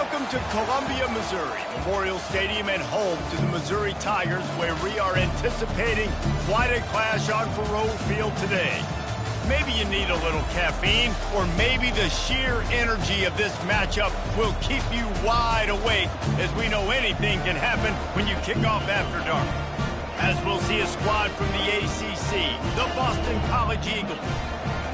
Welcome to Columbia, Missouri, Memorial Stadium and home to the Missouri Tigers, where we are anticipating quite a clash on Faroe Field today. Maybe you need a little caffeine, or maybe the sheer energy of this matchup will keep you wide awake, as we know anything can happen when you kick off after dark. As we'll see a squad from the ACC, the Boston College Eagles,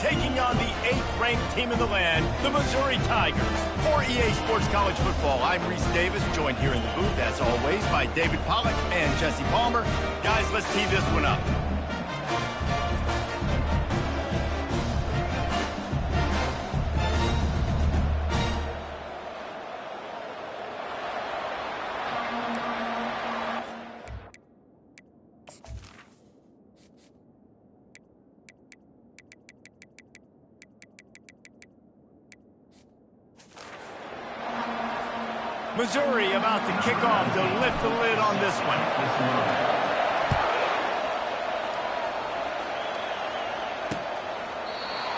taking on the 8th-ranked team in the land, the Missouri Tigers. For EA Sports College Football, I'm Reese Davis, joined here in the booth, as always, by David Pollack and Jesse Palmer. Guys, let's tee this one up. Missouri about to kick off to lift the lid on this one.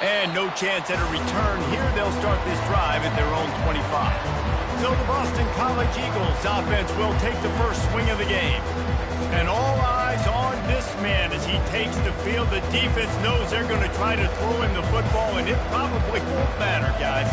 And no chance at a return here. They'll start this drive at their own 25. So the Boston College Eagles offense will take the first swing of the game. And all eyes on this man as he takes the field. The defense knows they're going to try to throw him the football, and it probably won't matter, guys.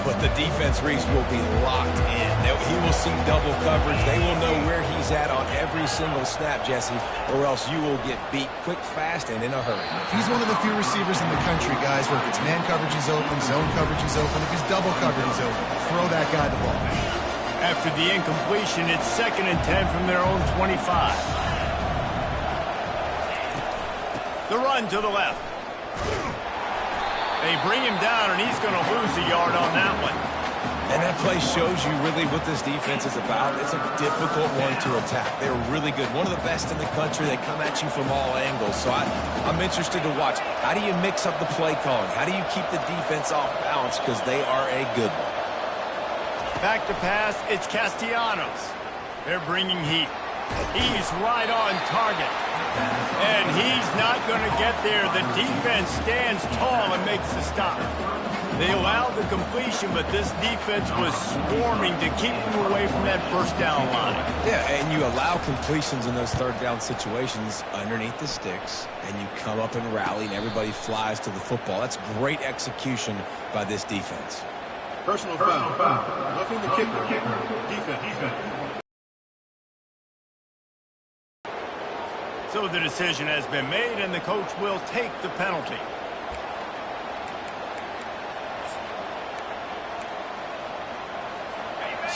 But the defense, Reese, will be locked in. He will see double coverage. They will know where he's at on every single snap, Jesse, or else you will get beat quick, fast, and in a hurry. He's one of the few receivers in the country, guys, where if it's man coverage, he's open, zone coverage, he's open. If he's double coverage, he's open. Throw that guy the ball. After the incompletion, it's 2nd and 10 from their own 25. The run to the left. They bring him down, and he's going to lose a yard on that one. And that play shows you really what this defense is about. It's a difficult one to attack. They're really good. One of the best in the country. They come at you from all angles. So I'm interested to watch. How do you mix up the play calling? How do you keep the defense off balance? Because they are a good one. Back to pass, it's Castellanos. They're bringing heat. He's right on target. And he's not going to get there. The defense stands tall and makes the stop. They allowed the completion, but this defense was swarming to keep them away from that first down line. Yeah, and you allow completions in those third down situations underneath the sticks, and you come up and rally, and everybody flies to the football. That's great execution by this defense. Personal foul. Roughing the kicker. Defense. So the decision has been made, and the coach will take the penalty.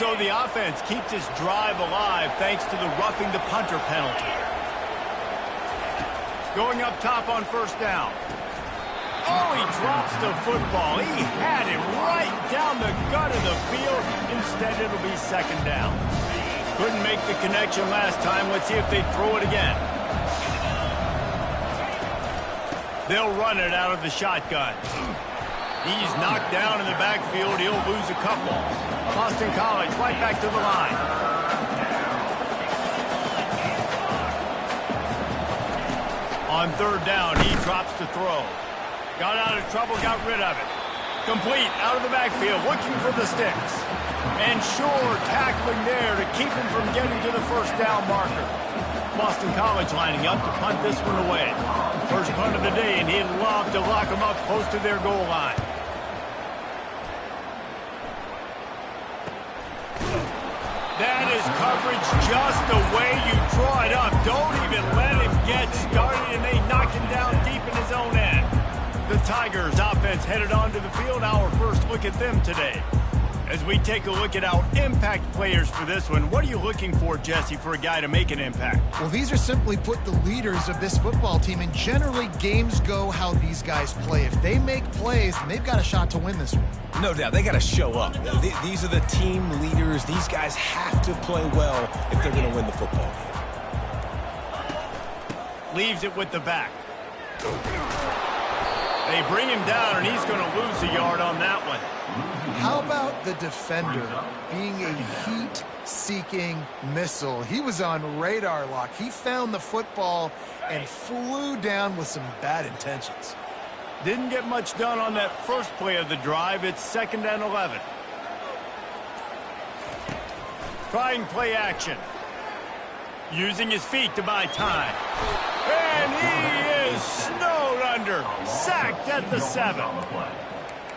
So the offense keeps its drive alive thanks to the roughing the punter penalty. Going up top on first down. Oh, he drops the football. He had it right down the gut of the field. Instead, it'll be 2nd down. Couldn't make the connection last time. Let's see if they throw it again. They'll run it out of the shotgun. He's knocked down in the backfield. He'll lose a couple. Boston College right back to the line. On 3rd down, he drops the throw. Got out of trouble, got rid of it. Complete, out of the backfield, looking for the sticks. And sure, tackling there to keep him from getting to the first down marker. Boston College lining up to punt this one away. First punt of the day, and he'd love to lock them up close to their goal line. That is coverage just the way you draw it up. Don't even let him get started, and they knock him down deep in his own end. The Tigers offense headed onto the field. Our first look at them today. As we take a look at our impact players for this one, what are you looking for, Jesse, for a guy to make an impact? Well, these are simply put the leaders of this football team, and generally games go how these guys play. If they make plays, then they've got a shot to win this one. No doubt. They got to show up. These are the team leaders. These guys have to play well if they're going to win the football game. Leaves it with the back. They bring him down, and he's going to lose a yard on that one. How about the defender being a heat-seeking missile? He was on radar lock. He found the football and flew down with some bad intentions. Didn't get much done on that first play of the drive. It's 2nd and 11. Trying play action. Using his feet to buy time. And he is snowed under. Sacked at the 7.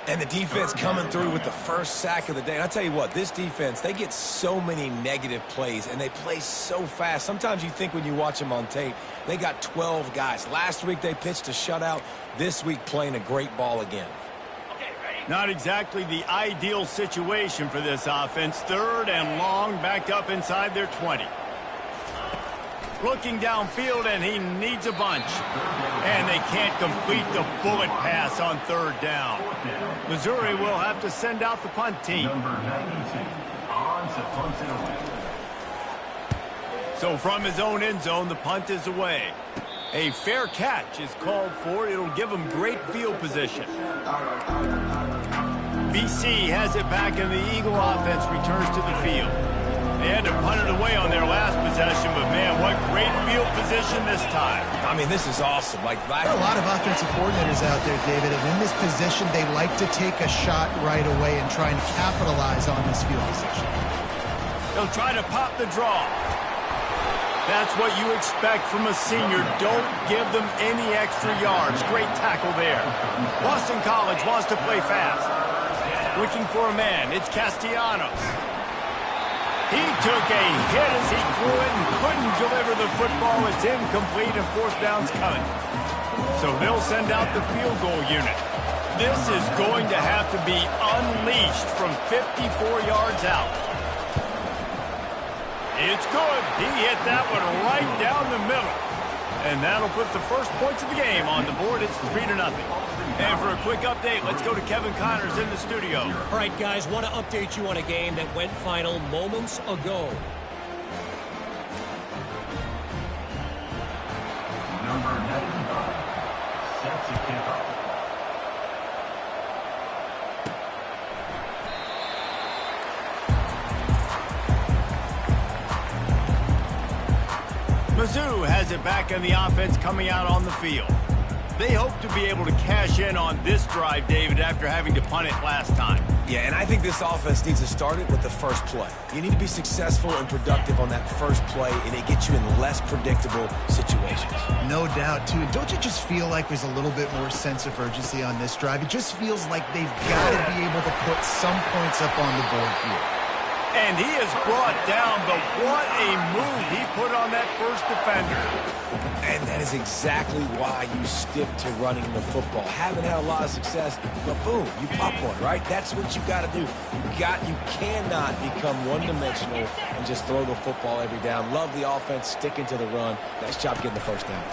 And the defense coming through with the first sack of the day. And I'll tell you what, this defense, they get so many negative plays, and they play so fast. Sometimes you think when you watch them on tape, they got 12 guys. Last week they pitched a shutout. This week playing a great ball again. Not exactly the ideal situation for this offense. 3rd and long, backed up inside their 20. Looking downfield, and he needs a bunch. And they can't complete the bullet pass on 3rd down. Missouri will have to send out the punt team. So from his own end zone, the punt is away. A fair catch is called for. It'll give him great field position. BC has it back, and the Eagle offense returns to the field. They had to punt it away on their last possession, but man, what great field position this time. I mean, this is awesome. There are a lot of offensive coordinators out there, David, and in this position, they like to take a shot right away and try and capitalize on this field position. They'll try to pop the draw. That's what you expect from a senior. Don't give them any extra yards. Great tackle there. Boston College wants to play fast. Looking for a man. It's Castellanos. He took a hit as he threw it and couldn't deliver the football. It's incomplete, and 4th down's coming. So they'll send out the field goal unit. This is going to have to be unleashed from 54 yards out. It's good. He hit that one right down the middle. And that'll put the first points of the game on the board. It's 3-0. And for a quick update, let's go to Kevin Connors in the studio. All right, guys, want to update you on a game that went final moments ago. Number 95, set to kick off. Mizzou has it back, and the offense coming out on the field. They hope to be able to cash in on this drive, David, after having to punt it last time. Yeah, and I think this offense needs to start it with the first play. You need to be successful and productive on that first play, and it gets you in less predictable situations. No doubt, too. Don't you just feel like there's a little bit more sense of urgency on this drive? It just feels like they've got to be able to put some points up on the board here. And he is brought down, but what a move he put on that first defender. And that is exactly why you stick to running the football. Haven't had a lot of success, but boom, you pop one, right? That's what you got to do. You cannot become one-dimensional and just throw the football every down. Love the offense, sticking to the run. Nice job getting the first down.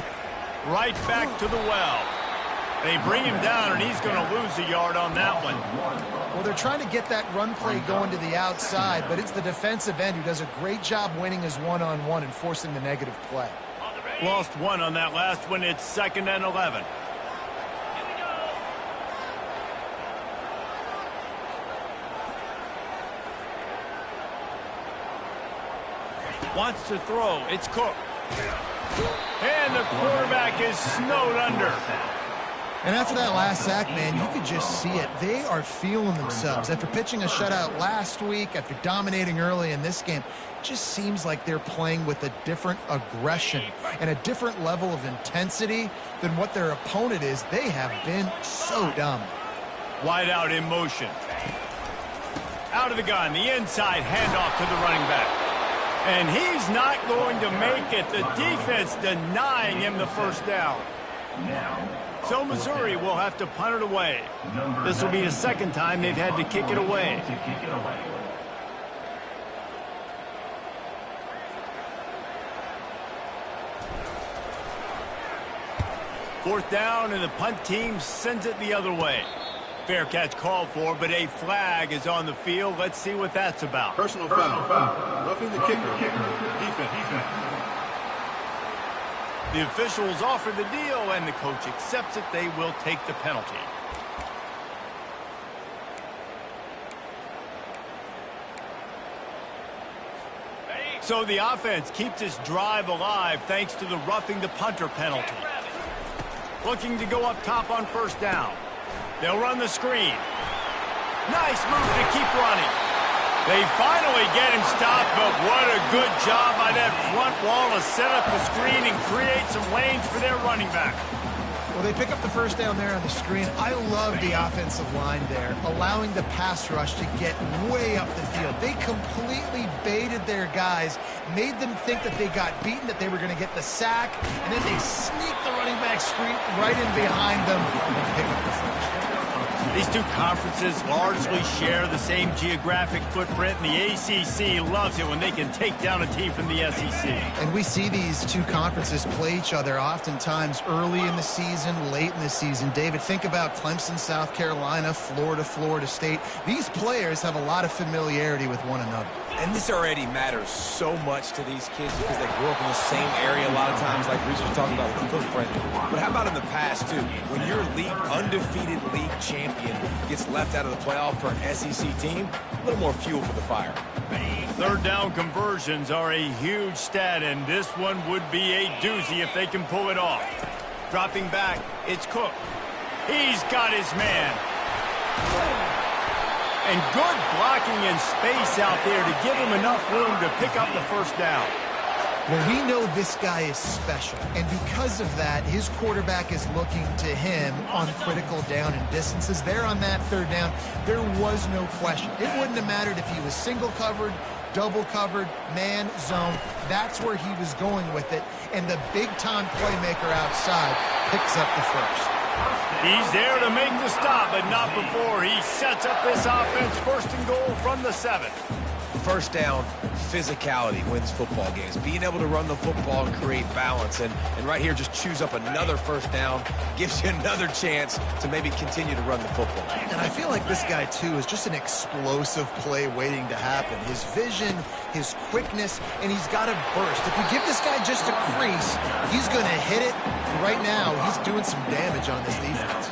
Right back to the well. They bring him down, and he's going to lose a yard on that one. Well, they're trying to get that run play going to the outside, but it's the defensive end who does a great job winning his one-on-one and forcing the negative play. Lost one on that last one. It's 2nd and 11. Wants to throw. It's Cook. And the quarterback is snowed under. And after that last sack, man, you could just see it. They are feeling themselves. After pitching a shutout last week, after dominating early in this game, it just seems like they're playing with a different aggression and a different level of intensity than what their opponent is. They have been so dumb. Wide out in motion. Out of the gun, the inside handoff to the running back. And he's not going to make it. The defense denying him the first down. So Missouri will have to punt it away. This will be the second time they've had to kick it away. Fourth down, and the punt team sends it the other way. Fair catch called for, but a flag is on the field. Let's see what that's about. Personal foul. Roughing the kicker. Defense. The officials offer the deal, and the coach accepts it. They will take the penalty. So the offense keeps its drive alive thanks to the roughing the punter penalty. Looking to go up top on first down. They'll run the screen. Nice move to keep running. They finally get him stopped, but what a good job by that front wall to set up the screen and create some lanes for their running back. Well, they pick up the first down there on the screen. I love the offensive line there, allowing the pass rush to get way up the field. They completely baited their guys, made them think that they got beaten, that they were going to get the sack, and then they sneaked the running back screen right in behind them and pick up the first. These two conferences largely share the same geographic footprint, and the ACC loves it when they can take down a team from the SEC. And we see these two conferences play each other oftentimes early in the season, late in the season. David, think about Clemson, South Carolina, Florida, Florida State. These players have a lot of familiarity with one another. And this already matters so much to these kids because they grew up in the same area a lot of times, like Reese was talking about with the footprint. But how about in the past, too? When your undefeated league champion gets left out of the playoff for an SEC team, a little more fuel for the fire. Third down conversions are a huge stat, and this one would be a doozy if they can pull it off. Dropping back, it's Cook. He's got his man. And good blocking in space out there to give him enough room to pick up the first down. Well, we know this guy is special, and because of that, his quarterback is looking to him on critical down and distances. There on that third down, there was no question. It wouldn't have mattered if he was single covered, double covered, man, zone. That's where he was going with it, and the big-time playmaker outside picks up the first. He's there to make the stop, but not before he sets up this offense. First and goal from the 7. First down, physicality wins football games. Being able to run the football and create balance. And right here, just choose up another first down, gives you another chance to maybe continue to run the football. And I feel like this guy, too, is just an explosive play waiting to happen. His vision, his quickness, and he's got a burst. If you give this guy just a crease, he's going to hit it. Right now, he's doing some damage on this defense.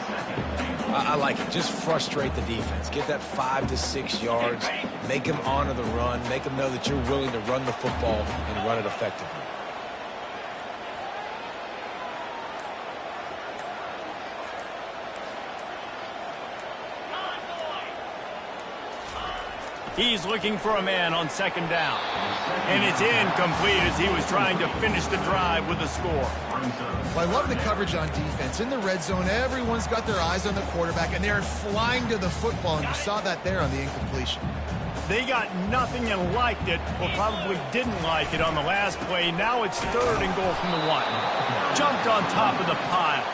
I like it. Just frustrate the defense. Get that 5 to 6 yards. Make them honor the run. Make them know that you're willing to run the football and run it effectively. He's looking for a man on second down. And it's incomplete as he was trying to finish the drive with a score. Well, I love the coverage on defense. In the red zone, everyone's got their eyes on the quarterback, and they're flying to the football, and you saw that there on the incompletion. They got nothing and liked it, or probably didn't like it on the last play. Now it's third and goal from the 1. Jumped on top of the pile.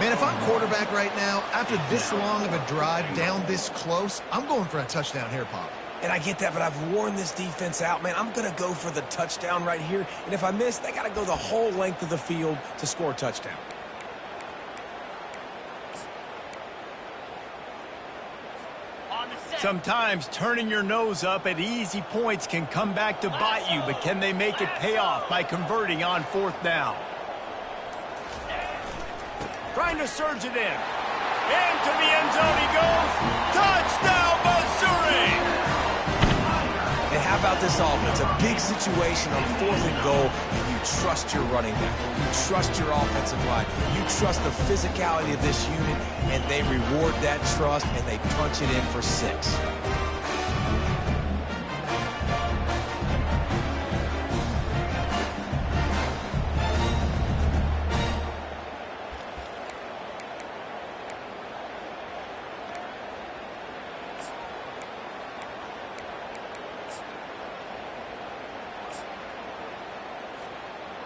Man, if I'm quarterback right now, after this long of a drive down this close, I'm going for a touchdown here, Pop. And I get that, but I've worn this defense out, man. I'm going to go for the touchdown right here. And if I miss, they got to go the whole length of the field to score a touchdown. Sometimes turning your nose up at easy points can come back to bite you, but can they make it pay off by converting on fourth down? Trying to surge it in. Into the end zone he goes. Touchdown, Missouri! And how about this offense? A big situation on fourth and goal, and you trust your running back. You trust your offensive line. You trust the physicality of this unit, and they reward that trust, and they punch it in for 6.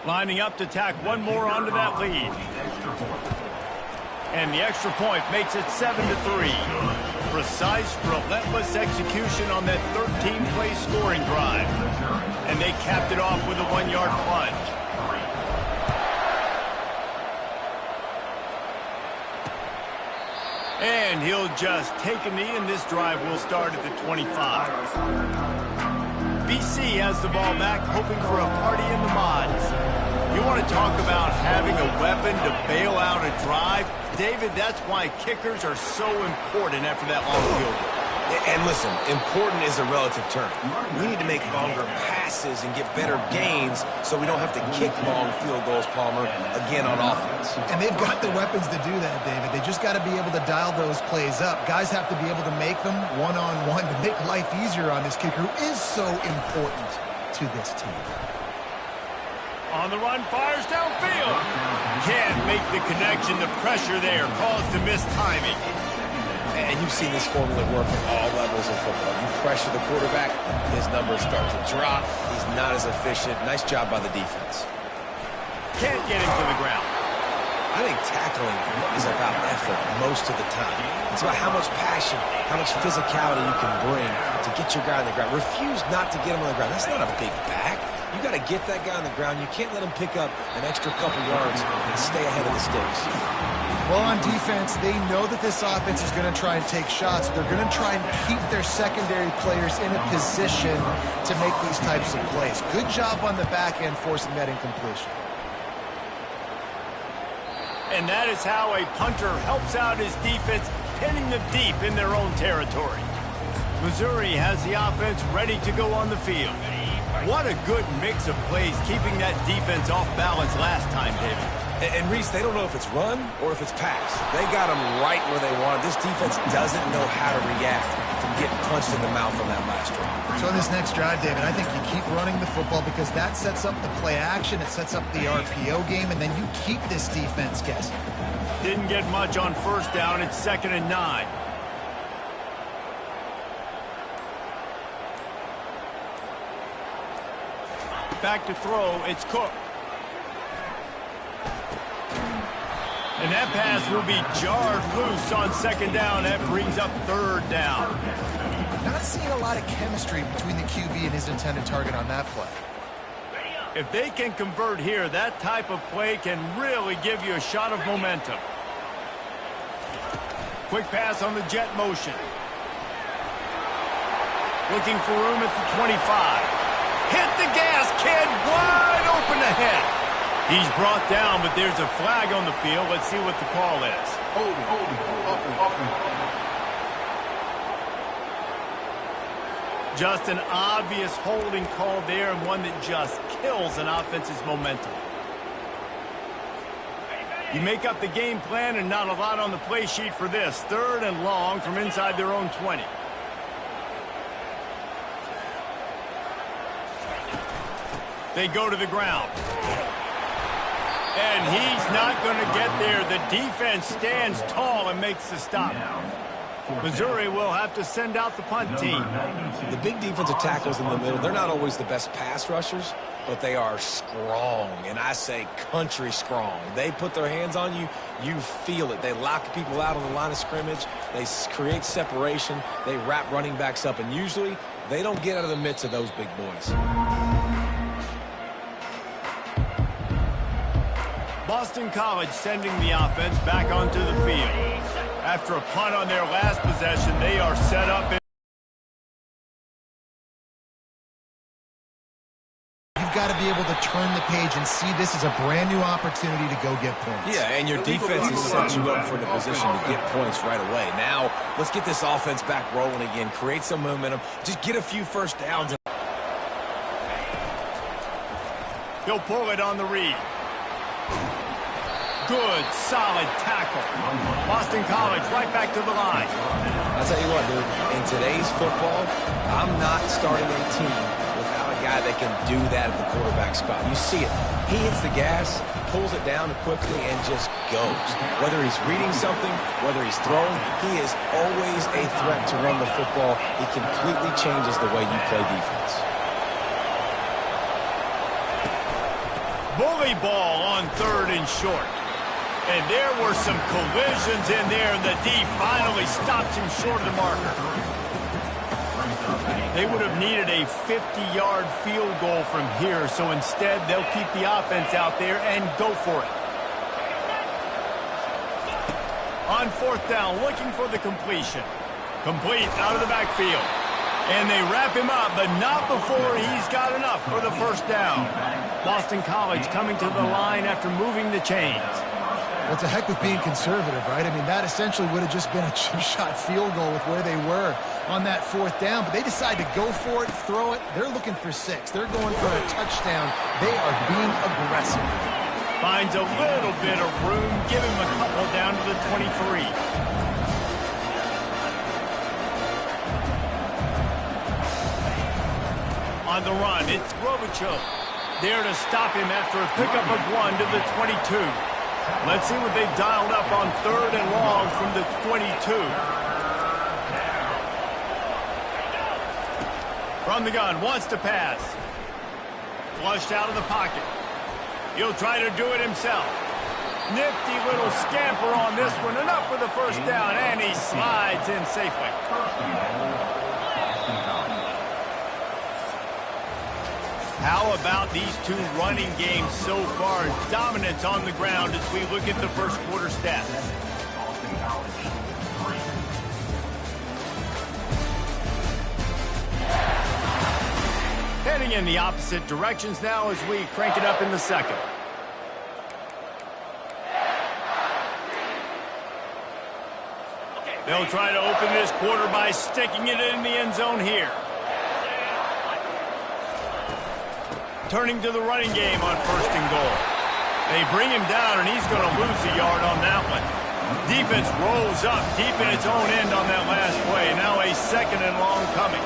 Lining up to tack one more onto that lead. And the extra point makes it 7-3. Precise, relentless execution on that 13-play scoring drive. And they capped it off with a 1-yard plunge. And he'll just take a knee, and this drive will start at the 25. BC has the ball back, hoping for a party in the mods. You want to talk about having a weapon to bail out a drive? David, that's why kickers are so important after that long field goal. And listen, important is a relative term. We need to make longer passes and get better gains so we don't have to kick long field goals, Palmer, again on offense. And they've got the weapons to do that, David. They just got to be able to dial those plays up. Guys have to be able to make them one-on-one to make life easier on this kicker, who is so important to this team. On the run, fires downfield. Can't make the connection. The pressure there caused the missed timing. And you've seen this formula work at all levels of football. You pressure the quarterback, his numbers start to drop. He's not as efficient. Nice job by the defense. Can't get him to the ground. I think tackling is about effort most of the time. It's about how much passion, how much physicality you can bring to get your guy on the ground. Refuse not to get him on the ground. That's not a big back. You got to get that guy on the ground. You can't let him pick up an extra couple yards and stay ahead of the sticks. Well, on defense, they know that this offense is going to try and take shots. They're going to try and keep their secondary players in a position to make these types of plays. Good job on the back end forcing that incompletion. And that is how a punter helps out his defense, pinning them deep in their own territory. Missouri has the offense ready to go on the field. What a good mix of plays, keeping that defense off balance last time, David. And Reese, they don't know if it's run or if it's pass. They got them right where they want it. This defense doesn't know how to react from getting punched in the mouth on that last drive. So on this next drive, David, I think you keep running the football because that sets up the play action, it sets up the RPO game, and then you keep this defense guessing. Didn't get much on first down. It's 2nd and 9. Back to throw, it's Cook. And that pass will be jarred loose on 2nd down. That brings up 3rd down. Not seeing a lot of chemistry between the QB and his intended target on that play. If they can convert here, that type of play can really give you a shot of momentum. Quick pass on the jet motion. Looking for room at the 25. Hit the gas, kid, wide open ahead. He's brought down, but there's a flag on the field. Let's see what the call is. Just an obvious holding call there, and one that just kills an offense's momentum. You make up the game plan, and not a lot on the play sheet for this. 3rd and long from inside their own 20. They go to the ground. And he's not going to get there. The defense stands tall and makes the stop. Missouri will have to send out the punt team. The big defensive tackles in the middle, they're not always the best pass rushers, but they are strong, and I say country strong. They put their hands on you, you feel it. They lock people out on the line of scrimmage. They create separation. They wrap running backs up, and usually they don't get out of the midst of those big boys. Boston College sending the offense back onto the field. After a punt on their last possession, they are set up. You've got to be able to turn the page and see this as a brand new opportunity to go get points. Yeah, and your defense has set you up for the position to get points right away. Now, let's get this offense back rolling again, create some momentum, just get a few first downs. He'll pull it on the read. Good, solid tackle. Boston College right back to the line. I'll tell you what, dude, in today's football, I'm not starting a team without a guy that can do that at the quarterback spot. You see it. He hits the gas, pulls it down quickly, and just goes. Whether he's reading something, whether he's throwing, he is always a threat to run the football. He completely changes the way you play defense. Bully ball on 3rd and short. And there were some collisions in there, and the D finally stops him short of the marker. They would have needed a 50-yard field goal from here, so instead they'll keep the offense out there and go for it. On 4th down, looking for the completion. Complete out of the backfield. And they wrap him up, but not before he's got enough for the 1st down. Boston College coming to the line after moving the chains. Well, it's a heck with being conservative, right? I mean, that essentially would have just been a chip shot field goal with where they were on that 4th down, but they decide to go for it, throw it. They're looking for 6. They're going for a touchdown. They are being aggressive. Finds a little bit of room. Give him a couple down to the 23. On the run, it's Robichaux. There to stop him after a pickup of 1 to the 22. Let's see what they've dialed up on 3rd and long from the 22. From the gun, wants to pass. Flushed out of the pocket. He'll try to do it himself. Nifty little scamper on this one. Enough for the first down, and he slides in safely. How about these two running games so far? Dominance on the ground as we look at the first quarter stats. Heading in the opposite directions now as we crank it up in the second. They'll try to open this quarter by sticking it in the end zone here. Turning to the running game on 1st and goal. They bring him down, and he's going to lose a yard on that one. Defense rolls up deep in its own end on that last play. Now a 2nd and long coming.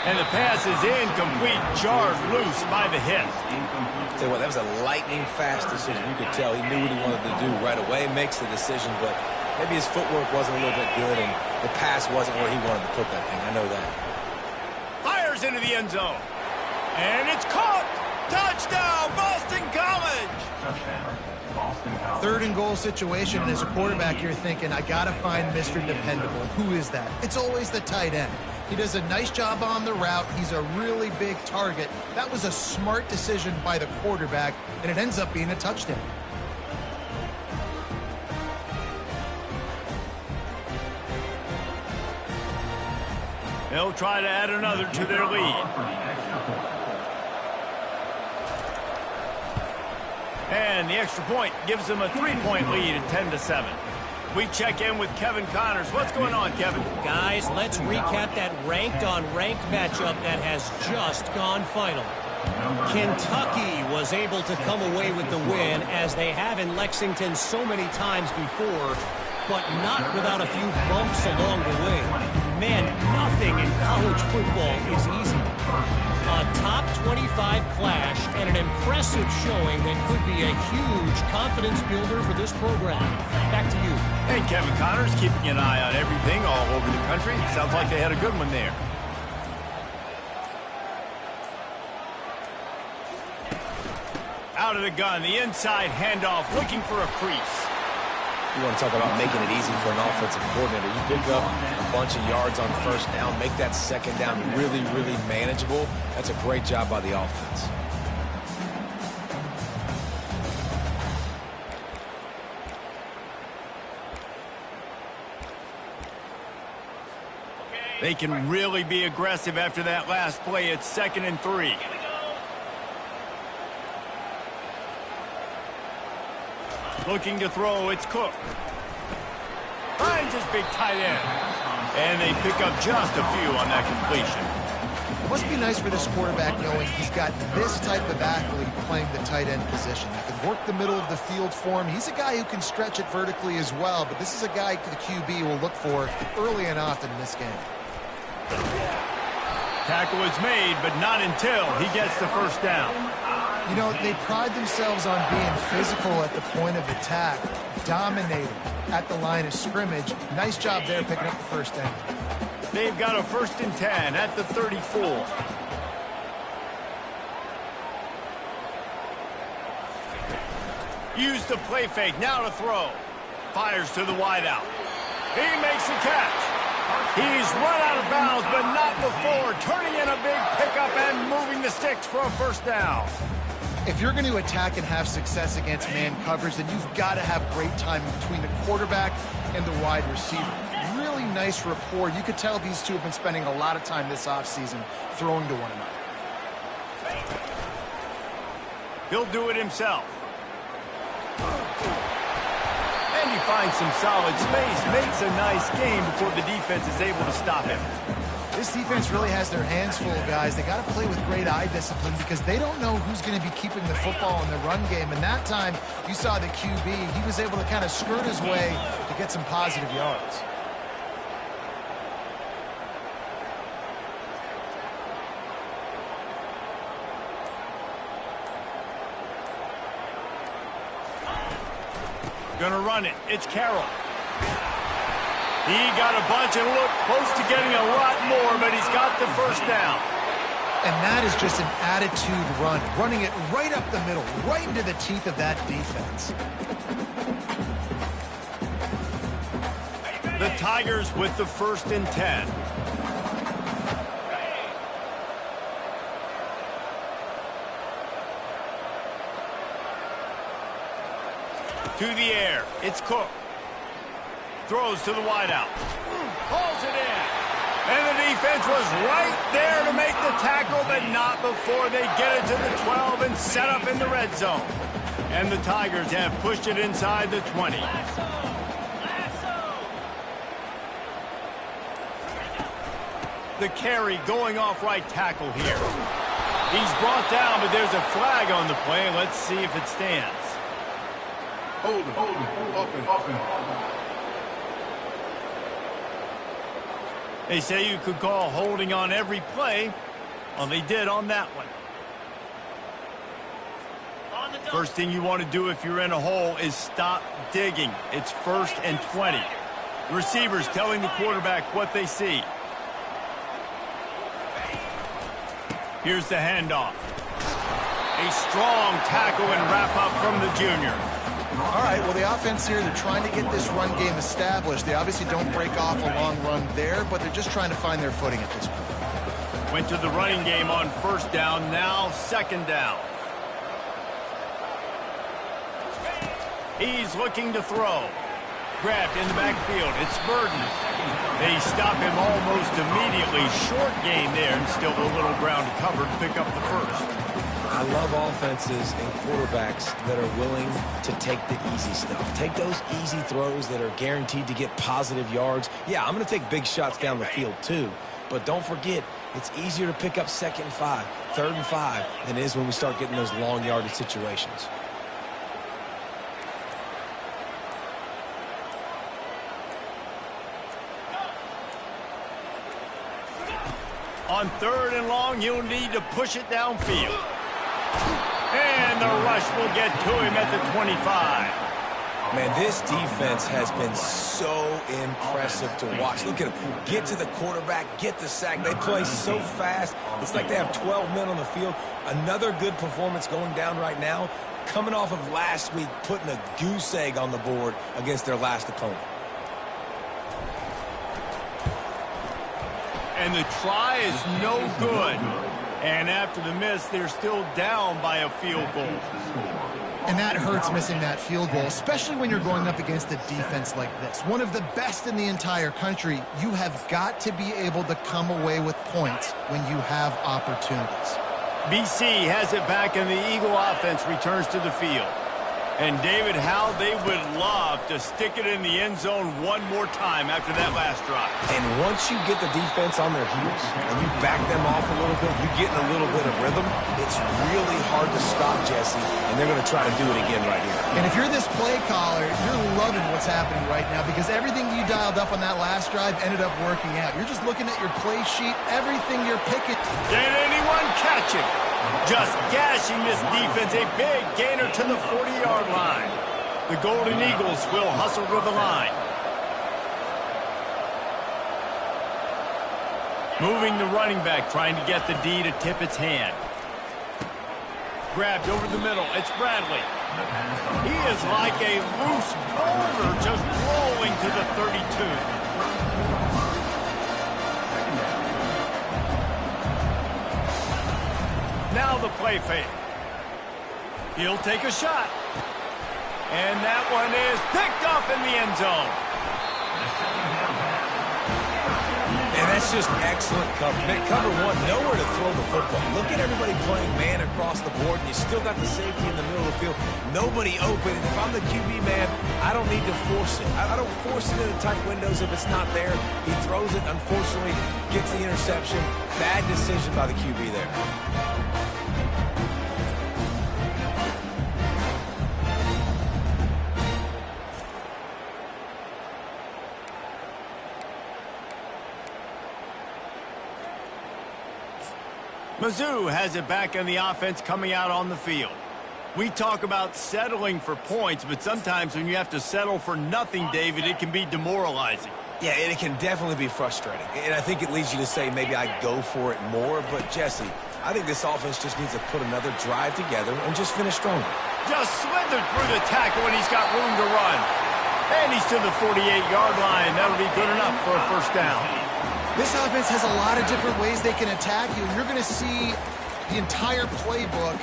And the pass is incomplete, jarred loose by the hit. Tell you what, that was a lightning-fast decision. You could tell he knew what he wanted to do right away, makes the decision, but maybe his footwork wasn't a little bit good, and the pass wasn't where he wanted to put that thing. I know that. Fires into the end zone. And it's caught. Touchdown, Boston College. Touchdown, Boston College. 3rd and goal situation, and as a quarterback, you're thinking, I got to find Mr. Dependable. Who is that? It's always the tight end. He does a nice job on the route. He's a really big target. That was a smart decision by the quarterback, and it ends up being a touchdown. They'll try to add another to their lead. And the extra point gives them a 3-point lead at 10-7. We check in with Kevin Connors. What's going on, Kevin? Guys, let's recap that ranked-on-ranked matchup that has just gone final. Kentucky was able to come away with the win, as they have in Lexington so many times before, but not without a few bumps along the way. Man, nothing in college football is easy. A top 25 clash and an impressive showing that could be a huge confidence builder for this program. Back to you. Hey, Kevin Connors, keeping an eye on everything all over the country. Sounds like they had a good one there. Out of the gun, the inside handoff, looking for a crease. You want to talk about making it easy for an offensive coordinator. You pick up a bunch of yards on 1st down, make that 2nd down really, really manageable. That's a great job by the offense. They can really be aggressive after that last play. It's 2nd and 3. Looking to throw, it's Cook. Finds his big tight end. And they pick up just a few on that completion. It must be nice for this quarterback knowing he's got this type of athlete playing the tight end position. He can work the middle of the field for him. He's a guy who can stretch it vertically as well, but this is a guy the QB will look for early and often in this game. Tackle is made, but not until he gets the 1st down. You know, they pride themselves on being physical at the point of attack, dominating at the line of scrimmage. Nice job there picking up the 1st down. They've got a 1st and 10 at the 34. Use the play fake, now to throw. Fires to the wideout. He makes the catch. He's run out of bounds, but not before. Turning in a big pickup and moving the sticks for a 1st down. If you're going to attack and have success against man coverage, then you've got to have great timing between the quarterback and the wide receiver. Really nice rapport. You could tell these two have been spending a lot of time this offseason throwing to one another. He'll do it himself. And he finds some solid space, makes a nice game before the defense is able to stop him. This defense really has their hands full, guys. They got to play with great eye discipline because they don't know who's going to be keeping the football in the run game. And that time, you saw the QB. He was able to kind of skirt his way to get some positive yards. Gonna run it. It's Carroll. He got a bunch and looked close to getting a lot more, but he's got the first down. And that is just an attitude run, running it right up the middle, right into the teeth of that defense. The Tigers with the 1st and 10. To the air. It's Cook. Throws to the wideout. Pulls it in. And the defense was right there to make the tackle, but not before they get it to the 12 and set up in the red zone. And the Tigers have pushed it inside the 20. The carry going off right tackle here. He's brought down, but there's a flag on the play. Let's see if it stands. Hold it. Open. They say you could call holding on every play. Well, they did on that one. First thing you want to do if you're in a hole is stop digging. It's 1st and 20. The receiver's telling the quarterback what they see. Here's the handoff. A strong tackle and wrap up from the junior. All right, well, the offense here, they're trying to get this run game established. They obviously don't break off a long run there, but they're just trying to find their footing at this point. Went to the running game on 1st down, now 2nd down. He's looking to throw. Grabbed in the backfield. It's Burden. They stop him almost immediately. Short gain there, and still a little ground covered to pick up the 1st. I love offenses and quarterbacks that are willing to take the easy stuff. Take those easy throws that are guaranteed to get positive yards. Yeah, I'm going to take big shots down the field too. But don't forget, it's easier to pick up 2nd and 5, 3rd and 5 than it is when we start getting those long yardage situations. On 3rd and long, you'll need to push it downfield. And the rush will get to him at the 25. Man, this defense has been so impressive to watch. Look at them. Get to the quarterback, get the sack. They play so fast. It's like they have 12 men on the field. Another good performance going down right now. Coming off of last week, putting a goose egg on the board against their last opponent. And the try is no good. And after the miss, they're still down by a field goal. And that hurts, missing that field goal, especially when you're going up against a defense like this. One of the best in the entire country. You have got to be able to come away with points when you have opportunities. BC has it back, and the Eagle offense returns to the field. And, David, how they would love to stick it in the end zone one more time after that last drive. And once you get the defense on their heels and you back them off a little bit, you get in a little bit of rhythm, it's really hard to stop, Jesse, and they're going to try to do it again right here. And if you're this play caller, you're loving what's happening right now because everything you dialed up on that last drive ended up working out. You're just looking at your play sheet, everything you're picking. Can anyone catch it? Just gashing this defense, a big gainer to the 40-yard line. The Golden Eagles will hustle to the line. Moving the running back, trying to get the D to tip its hand. Grabbed over the middle, it's Bradley. He is like a loose boulder just rolling to the 32. Now the play fake. He'll take a shot. And that one is picked off in the end zone. And that's That's just excellent coverage. Cover one, nowhere to throw the football. Look at everybody playing man across the board, and you still got the safety in the middle of the field. Nobody open. And if I'm the QB, man, I don't need to force it. I don't force it into tight windows if it's not there. He throws it, unfortunately, gets the interception. Bad decision by the QB there. Mizzou has it back on the offense coming out on the field. We talk about settling for points, but sometimes when you have to settle for nothing, David, it can be demoralizing. Yeah, and it can definitely be frustrating. And I think it leads you to say maybe I go for it more. But, Jesse, I think this offense just needs to put another drive together and just finish stronger. Just slithered through the tackle and he's got room to run. And he's to the 48-yard line. That'll be good enough for a first down. This offense has a lot of different ways they can attack you, and you're going to see the entire playbook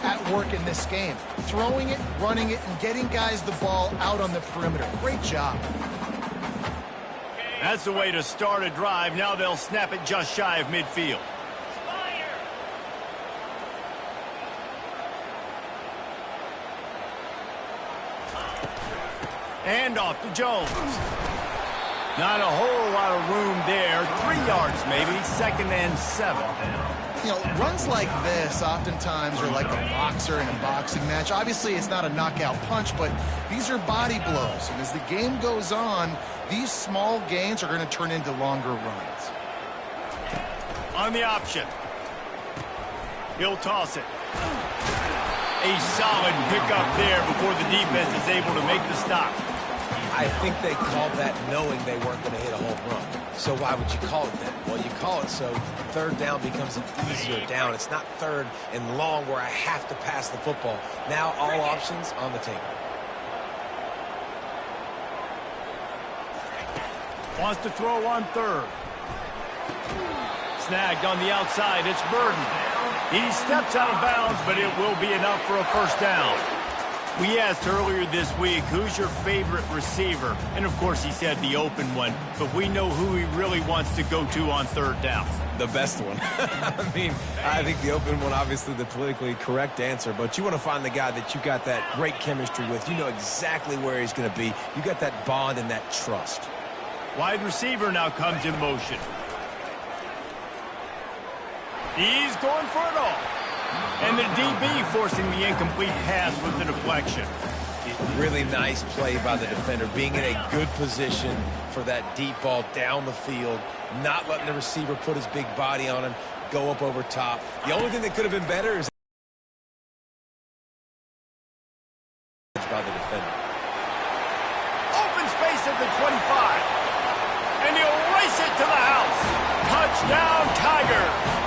at work in this game. Throwing it, running it, and getting guys the ball out on the perimeter. Great job. That's the way to start a drive. Now they'll snap it just shy of midfield. And off to Jones. Not a whole lot of room there. 3 yards maybe. 2nd and 7. You know, runs like this oftentimes are like a boxer in a boxing match. Obviously, it's not a knockout punch, but these are body blows. And as the game goes on, these small gains are going to turn into longer runs. On the option. He'll toss it. A solid pickup there before the defense is able to make the stop. I think they called that knowing they weren't going to hit a home run. So why would you call it that? Well, you call it so third down becomes an easier down. It's not third and long where I have to pass the football. Now all options on the table. Wants to throw on third. Snagged on the outside. It's Burden. He steps out of bounds, but it will be enough for a first down. We asked earlier this week, who's your favorite receiver? And, of course, he said the open one. But we know who he really wants to go to on third down. The best one. I mean, I think the open one, obviously the politically correct answer. But you want to find the guy that you got that great chemistry with. You know exactly where he's going to be. You got that bond and that trust. Wide receiver now comes in motion. He's going for it all. And the DB forcing the incomplete pass with the deflection. Really nice play by the defender, being in a good position for that deep ball down the field, not letting the receiver put his big body on him, go up over top. The only thing that could have been better is by the defender. Open space at the 25. And he'll race it to the house. Touchdown, Tigers.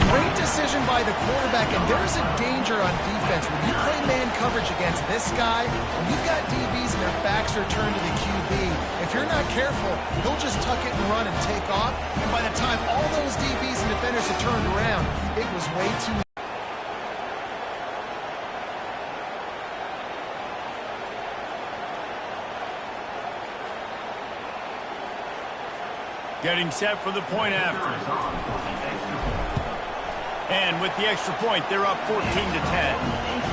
Great decision by the quarterback, and there's a danger on defense. When you play man coverage against this guy, when you've got DBs and their backs are turned to the QB, if you're not careful, he'll just tuck it and run and take off. And by the time all those DBs and defenders have turned around, it was way too getting set for the point after. And with the extra point, they're up 14-10.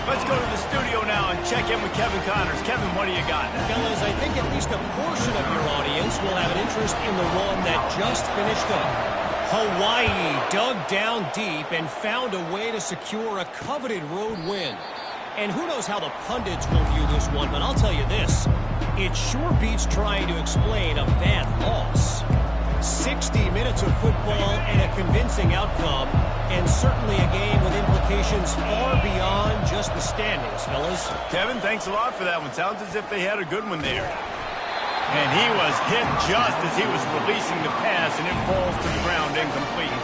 Let's go to the studio now and check in with Kevin Connors. Kevin, what do you got? Fellas, I think at least a portion of your audience will have an interest in the one that just finished up. Hawaii dug down deep and found a way to secure a coveted road win. And who knows how the pundits will view this one, but I'll tell you this. It sure beats trying to explain a bad loss. 60 minutes of football and a convincing outcome, and certainly a game with implications far beyond just the standings, fellas. Kevin, thanks a lot for that one. Sounds as if they had a good one there. And he was hit just as he was releasing the pass, and it falls to the ground incomplete.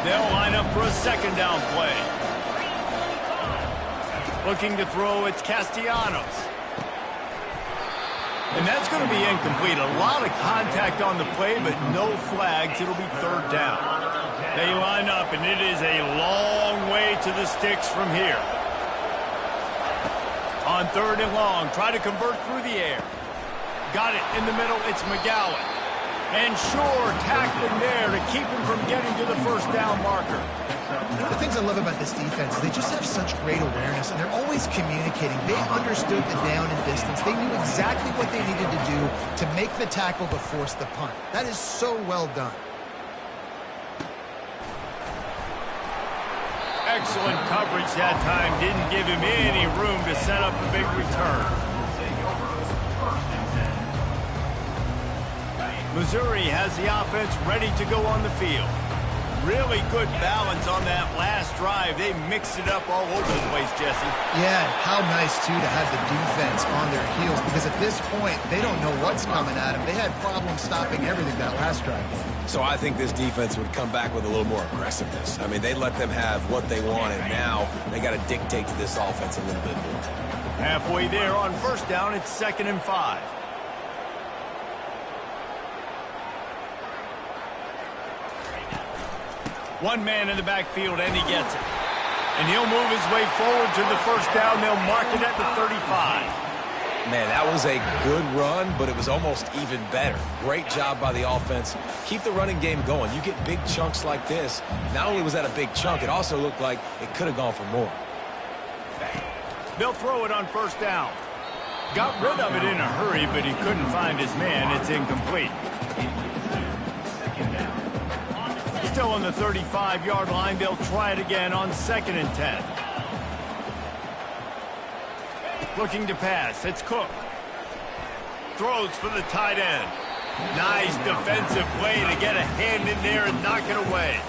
They'll line up for a second down play. Looking to throw, it's Castellanos. And that's going to be incomplete. A lot of contact on the play, but no flags. It'll be third down. They line up, and it is a long way to the sticks from here. On third and long, try to convert through the air. Got it in the middle. It's McGowan. And sure, tackling there to keep him from getting to the first down marker. The things I love about this defense is they just have such great awareness, and they're always communicating. They understood the down and distance. They knew exactly what they needed to do to make the tackle to force the punt. That is so well done. Excellent coverage that time. Didn't give him any room to set up a big return. Missouri has the offense ready to go on the field. Really good balance on that last drive. They mixed it up all over the place, Jesse. Yeah, how nice, too, to have the defense on their heels, because at this point, they don't know what's coming at them. They had problems stopping everything that last drive. So I think this defense would come back with a little more aggressiveness. I mean, they let them have what they wanted. Now they got to dictate to this offense a little bit more. Halfway there on first down, it's 2nd and 5. One man in the backfield, and he gets it. And he'll move his way forward to the first down. They'll mark it at the 35. Man, that was a good run, but it was almost even better. Great job by the offense. Keep the running game going. You get big chunks like this. Not only was that a big chunk, it also looked like it could have gone for more. They'll throw it on first down. Got rid of it in a hurry, but he couldn't find his man. It's incomplete. Still on the 35-yard line. They'll try it again on 2nd and 10. Looking to pass. It's Cook. Throws for the tight end. Nice defensive play to get a hand in there and knock it away.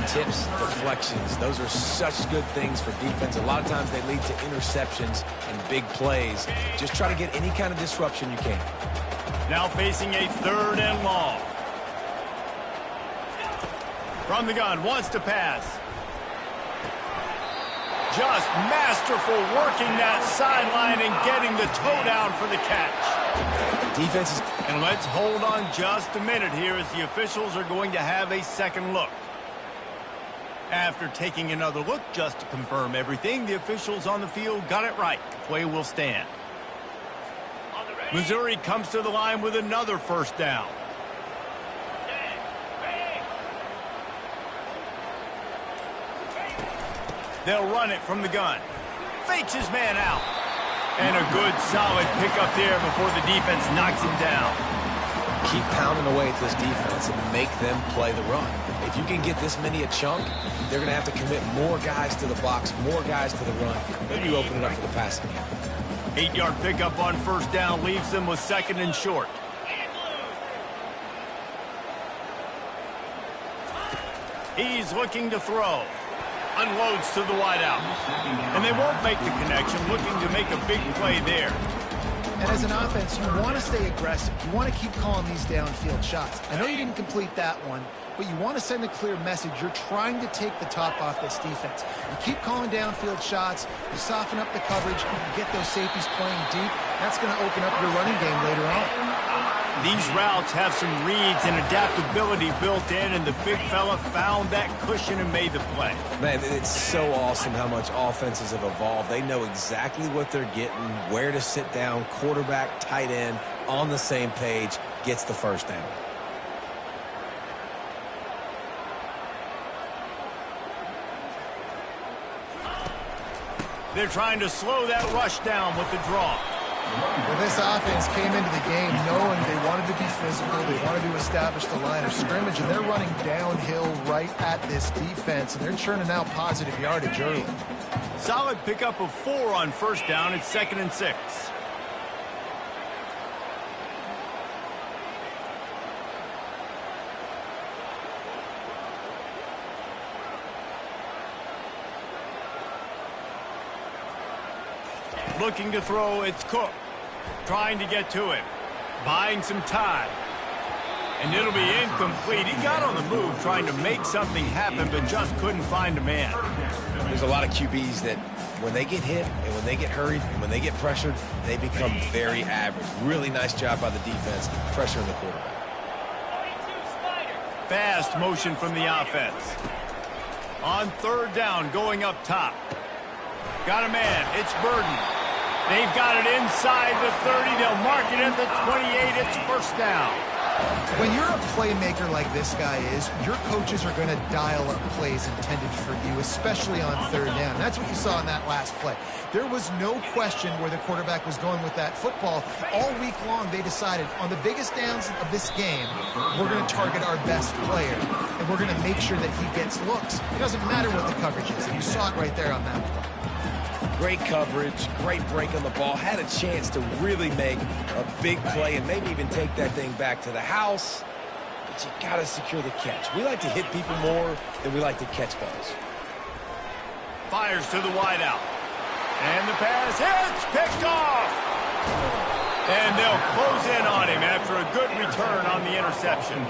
Tips, deflections, those are such good things for defense. A lot of times they lead to interceptions and big plays. Just try to get any kind of disruption you can. Now facing a 3rd and long. From the gun, wants to pass. Just masterful working that sideline and getting the toe down for the catch. Defense is... And let's hold on just a minute here as the officials are going to have a second look. After taking another look just to confirm everything, the officials on the field got it right. Play will stand. Missouri comes to the line with another first down. They'll run it from the gun. Fakes his man out. And a good solid pickup there before the defense knocks him down. Keep pounding away at this defense and make them play the run. If you can get this many a chunk, they're going to have to commit more guys to the box, more guys to the run. Maybe you open it up for the passing game. 8-yard pickup on first down leaves them with 2nd and short. He's looking to throw. Unloads to the wideout. And they won't make the connection, looking to make a big play there. And as an offense, you want to stay aggressive. You want to keep calling these downfield shots. I know you didn't complete that one, but you want to send a clear message. You're trying to take the top off this defense. You keep calling downfield shots, you soften up the coverage, you get those safeties playing deep. That's going to open up your running game later on. These routes have some reads and adaptability built in, and the big fella found that cushion and made the play. Man, it's so awesome how much offenses have evolved. They know exactly what they're getting, where to sit down, quarterback, tight end, on the same page, gets the first down. They're trying to slow that rush down with the draw. Well, this offense came into the game knowing they wanted to be physical, they wanted to establish the line of scrimmage, and they're running downhill right at this defense, and they're churning out positive yardage early. Solid pickup of 4 on first down. It's 2nd and 6. Looking to throw, it's Cook. Trying to get to him. Buying some time. And it'll be incomplete. He got on the move trying to make something happen, but just couldn't find a man. There's a lot of QBs that when they get hit and when they get hurried and when they get pressured, they become very average. Really nice job by the defense, pressuring the quarterback. Fast motion from the offense. On third down, going up top. Got a man. It's Burden. They've got it inside the 30. They'll mark it at the 28. It's first down. When you're a playmaker like this guy is, your coaches are going to dial up plays intended for you, especially on third down. That's what you saw in that last play. There was no question where the quarterback was going with that football. All week long, they decided on the biggest downs of this game, we're going to target our best player, and we're going to make sure that he gets looks. It doesn't matter what the coverage is, and you saw it right there on that play. Great coverage, great break on the ball. Had a chance to really make a big play and maybe even take that thing back to the house. But you got to secure the catch. We like to hit people more than we like to catch balls. Fires to the wideout. And the pass hits, picked off. And they'll close in on him after a good return on the interception.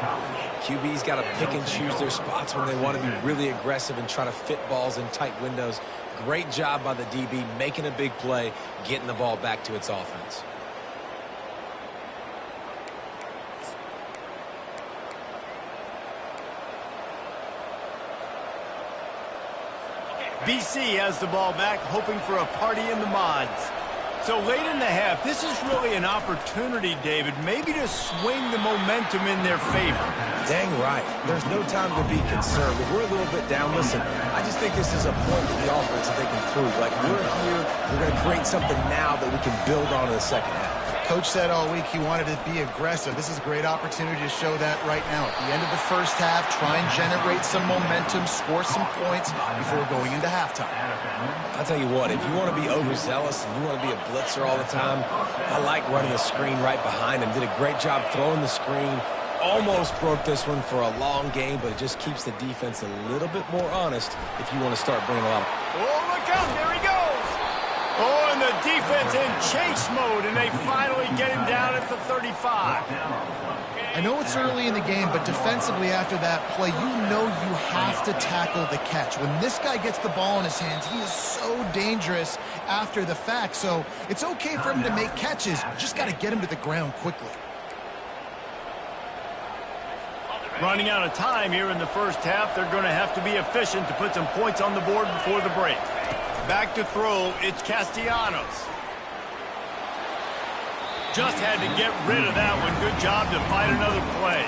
QB's got to pick and choose their spots when they want to be really aggressive and try to fit balls in tight windows. Great job by the DB making a big play, getting the ball back to its offense. BC has the ball back, hoping for a party in the mods. So late in the half, this is really an opportunity, David, maybe to swing the momentum in their favor. Dang right. There's no time to be concerned. If we're a little bit down, listen, I just think this is a point to the offense that they can prove. Like, we're here, we're going to create something now that we can build on in the second half. Coach said all week he wanted to be aggressive. This is a great opportunity to show that right now. At the end of the first half, try and generate some momentum, score some points before going into halftime. I'll tell you what, if you want to be overzealous and you want to be a blitzer all the time, I like running the screen right behind him. Did a great job throwing the screen. Almost broke this one for a long game, but it just keeps the defense a little bit more honest if you want to start bringing a lot of... Oh, look out, there he goes! Oh, and the defense in chase mode, and they finally get him down at the 35. I know it's early in the game, but defensively after that play, you know you have to tackle the catch. When this guy gets the ball in his hands, he is so dangerous after the fact. So it's okay for him to make catches. You just got to get him to the ground quickly. Running out of time here in the first half, they're going to have to be efficient to put some points on the board before the break. Back to throw, it's Castellanos. Just had to get rid of that one. Good job to fight another play.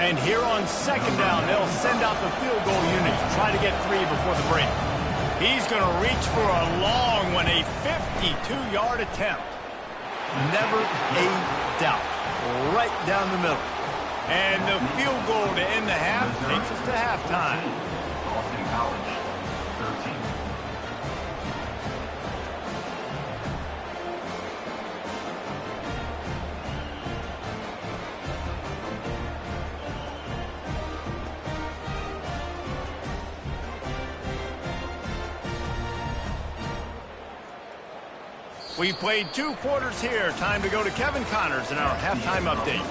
And here on second down, they'll send out the field goal unit to try to get 3 before the break. He's going to reach for a long one, a 52-yard attempt. Never a doubt. Right down the middle. And the field goal to end the half takes us to halftime. Boston College, 13. We played 2 quarters here. Time to go to Kevin Connors in our halftime update.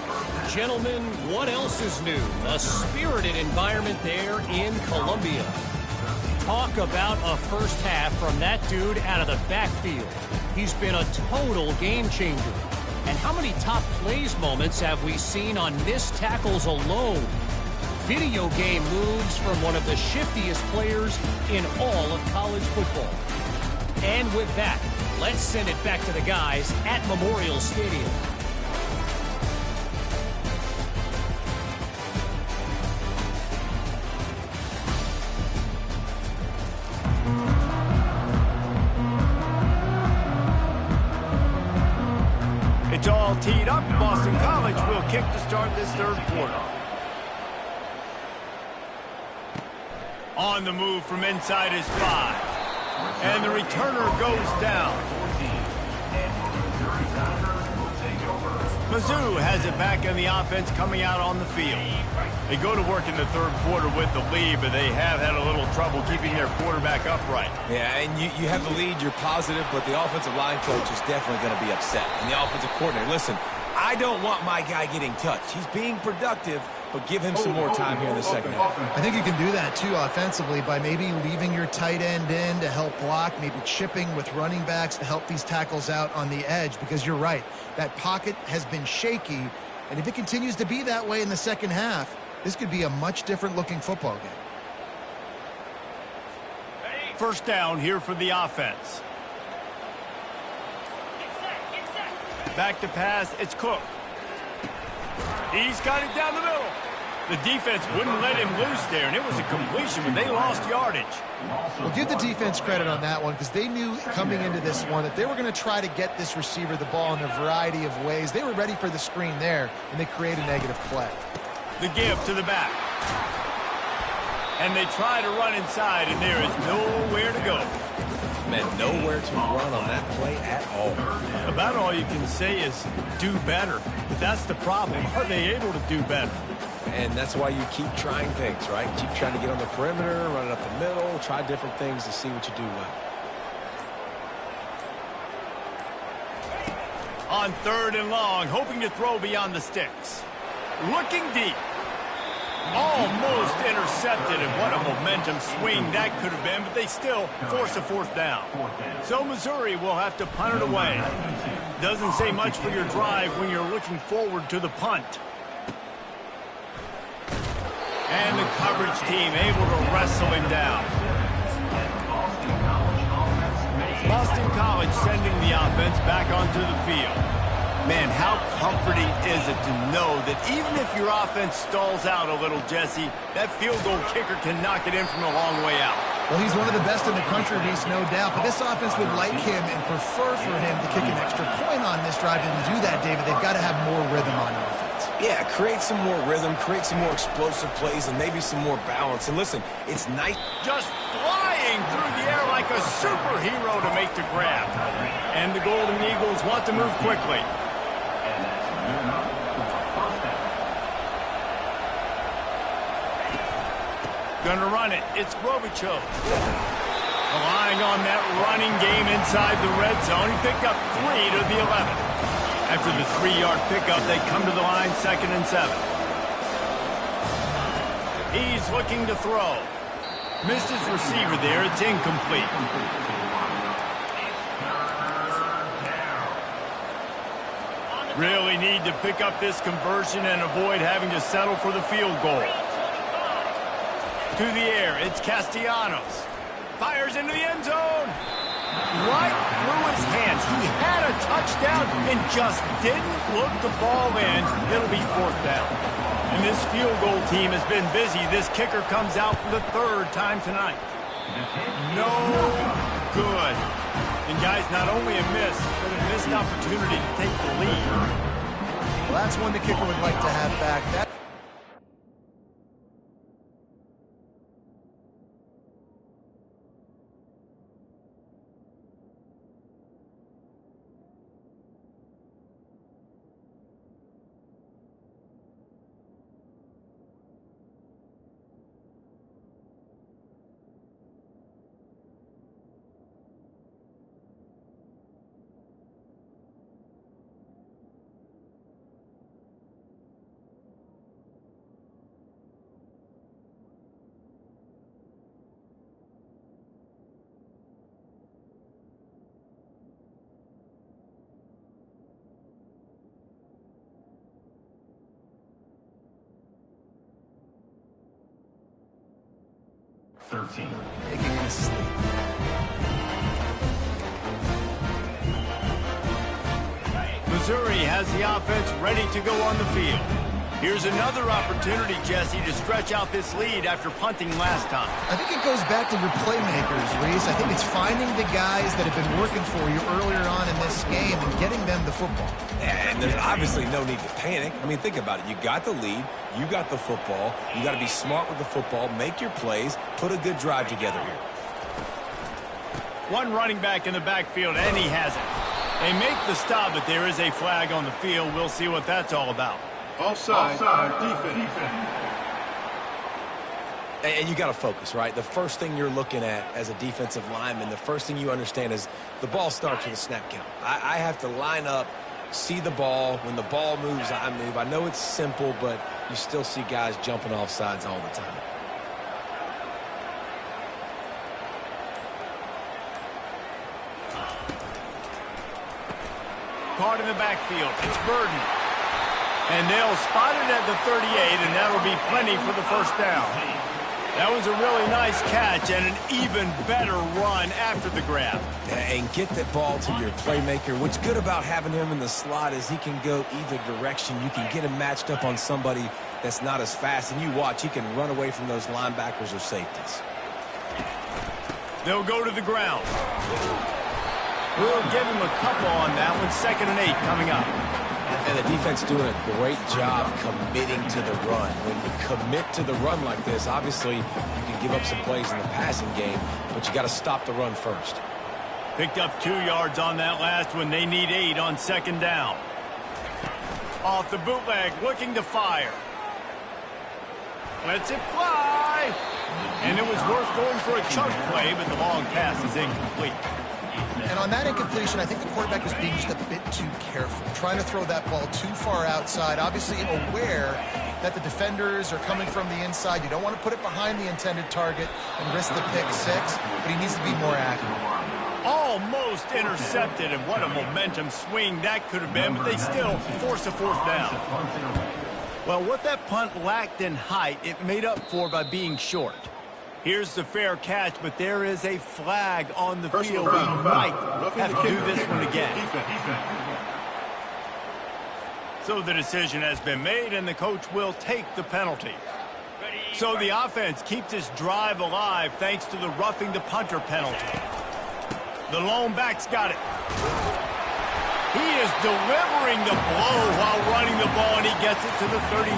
Gentlemen, what else is new? A spirited environment there in Columbia. Talk about a first half from that dude out of the backfield. He's been a total game changer. And how many top plays moments have we seen on missed tackles alone? Video game moves from one of the shiftiest players in all of college football. And with that, let's send it back to the guys at Memorial Stadium. It's all teed up. Boston College will kick to start this third quarter. On the move from inside his 5. And the returner goes down. Mizzou has it back in the offense coming out on the field. They go to work in the third quarter with the lead, but they have had a little trouble keeping their quarterback upright. Yeah, and you have the lead, you're positive, but the offensive line coach is definitely going to be upset. And the offensive coordinator, listen, I don't want my guy getting touched. He's being productive, but give him some more time here in the second half. I think you can do that, too, offensively, by maybe leaving your tight end in to help block, maybe chipping with running backs to help these tackles out on the edge, because you're right. That pocket has been shaky, and if it continues to be that way in the second half, this could be a much different-looking football game. first down here for the offense. Back to pass, it's Cook. He's got it down the middle. The defense wouldn't let him loose there, and it was a completion, but they lost yardage. Well, give the defense credit on that one because they knew coming into this one that they were going to try to get this receiver the ball in a variety of ways. They were ready for the screen there, and they create a negative play. The give to the back. And they try to run inside, and there is nowhere to go. Man, nowhere to run on that play at all. About all you can say is do better. But that's the problem. Are they able to do better? And that's why you keep trying things, right? Keep trying to get on the perimeter, run it up the middle, try different things to see what you do well. On 3rd and long, hoping to throw beyond the sticks. Looking deep. Almost intercepted, and what a momentum swing that could have been, but they still force a 4th down. So Missouri will have to punt it away. Doesn't say much for your drive when you're looking forward to the punt. And the coverage team able to wrestle him down. Boston College sending the offense back onto the field. Man, how comforting is it to know that even if your offense stalls out a little, Jesse, that field goal kicker can knock it in from a long way out. Well, he's one of the best in the country, Reese, no doubt. But this offense would like him and prefer for him to kick an extra point on this drive. And to do that, David, they've got to have more rhythm on offense. Yeah, create some more rhythm, create some more explosive plays, and maybe some more balance. And listen, it's nice. Just flying through the air like a superhero to make the grab. And the Golden Eagles want to move quickly. Gonna run it. It's Grobichov. Relying on that running game inside the red zone. He picked up 3 to the 11. After the 3-yard pickup, they come to the line 2nd and 7. He's looking to throw. Missed his receiver there. It's incomplete. Really need to pick up this conversion and avoid having to settle for the field goal. To the air, it's Castellanos. Fires into the end zone. Right through his hands. He had a touchdown and just didn't look the ball in. It'll be 4th down. And this field goal team has been busy. This kicker comes out for the 3rd time tonight. No good. And guys, not only a miss, but a missed opportunity to take the lead. Well, that's one the kicker would like to have back. Making him sleep. Missouri has the offense ready to go on the field. Here's another opportunity, Jesse, to stretch out this lead after punting last time. I think it goes back to your playmakers, Reese. I think it's finding the guys that have been working for you earlier on in this game and getting them the football. And there's obviously no need to panic. I mean, think about it. You got the lead. You got the football. You got to be smart with the football. Make your plays. Put a good drive together here. One running back in the backfield, and he has it. They make the stop, but there is a flag on the field. We'll see what that's all about. Offside, defense. And you got to focus, right? The first thing you're looking at as a defensive lineman, the first thing you understand is the ball starts with a snap count. I have to line up, see the ball. When the ball moves, I move. I know it's simple, but you still see guys jumping off sides all the time. Caught in the backfield. It's Burden. And they'll spot it at the 38, and that'll be plenty for the first down. That was a really nice catch and an even better run after the grab. And get that ball to your playmaker. What's good about having him in the slot is he can go either direction. You can get him matched up on somebody that's not as fast, and you watch, he can run away from those linebackers or safeties. They'll go to the ground. We'll give him a couple on that one. 2nd and 8 coming up. And the defense doing a great job committing to the run. When you commit to the run like this, obviously you can give up some plays in the passing game, but you got to stop the run first. Picked up 2 yards on that last one. They need 8 on 2nd down. Off the bootleg, looking to fire. Lets it fly. And it was worth going for a chunk play, but the long pass is incomplete. And on that incompletion, I think the quarterback was being just a bit too careful, trying to throw that ball too far outside, obviously aware that the defenders are coming from the inside. You don't want to put it behind the intended target and risk the pick 6, but he needs to be more accurate. Almost intercepted, and what a momentum swing that could have been, but they still force a 4th down. Well, what that punt lacked in height, it made up for by being short. Here's the fair catch, but there is a flag on the field. We might have to do this one again. So the decision has been made, and the coach will take the penalty. So the offense keeps this drive alive thanks to the roughing the punter penalty. The lone back's got it. He is delivering the blow while running the ball, and he gets it to the 39.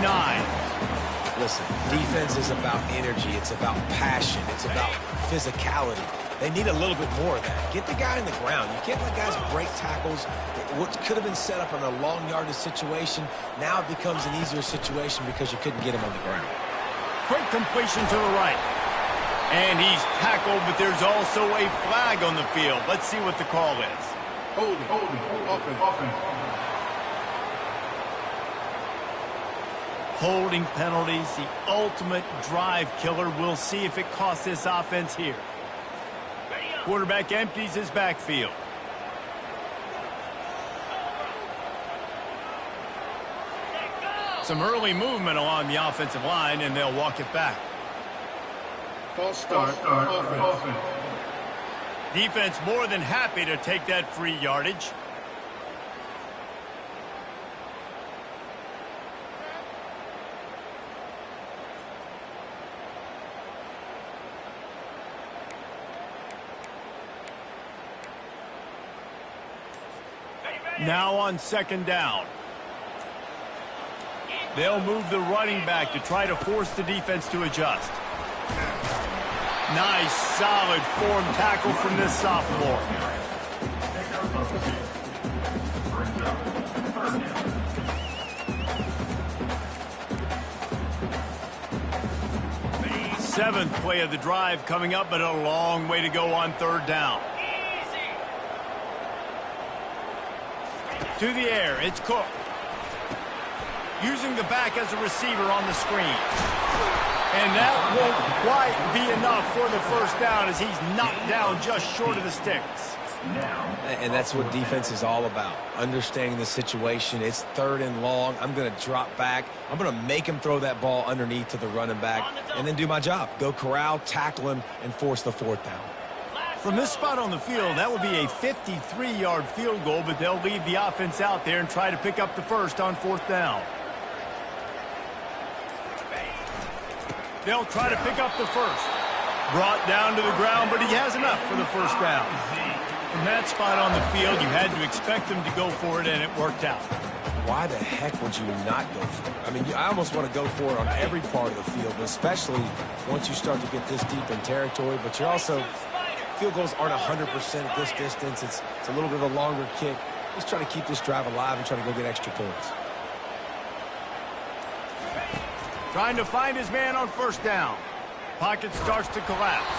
Listen, defense is about energy. It's about passion. It's about physicality. They need a little bit more of that. Get the guy in the ground. You can't let guys break tackles. What could have been set up in a long yardage situation, now it becomes an easier situation because you couldn't get him on the ground. Quick completion to the right. And he's tackled, but there's also a flag on the field. Let's see what the call is. Holding, offense. Holding penalties, the ultimate drive killer. We'll see if it costs this offense here. Quarterback empties his backfield. Some early movement along the offensive line, and they'll walk it back. False start, offense. Defense more than happy to take that free yardage. Now on 2nd down. They'll move the running back to try to force the defense to adjust. Nice, solid form tackle from this sophomore. Seventh play of the drive coming up, but a long way to go on 3rd down. To the air, it's Cook. Using the back as a receiver on the screen. And that won't quite be enough for the 1st down as he's knocked down just short of the sticks. And that's what defense is all about. Understanding the situation. It's 3rd and long. I'm going to drop back. I'm going to make him throw that ball underneath to the running back and then do my job. Go corral, tackle him, and force the 4th down. From this spot on the field, that will be a 53-yard field goal, but they'll leave the offense out there and try to pick up the 1st on 4th down. They'll try to pick up the 1st. Brought down to the ground, but he has enough for the 1st down. From that spot on the field, you had to expect them to go for it, and it worked out. Why the heck would you not go for it? I mean, I almost want to go for it on every part of the field, especially once you start to get this deep in territory, but you're also... Field goals aren't 100% at this distance. It's a little bit of a longer kick. Just trying to keep this drive alive and trying to go get extra points. Trying to find his man on 1st down. Pocket starts to collapse.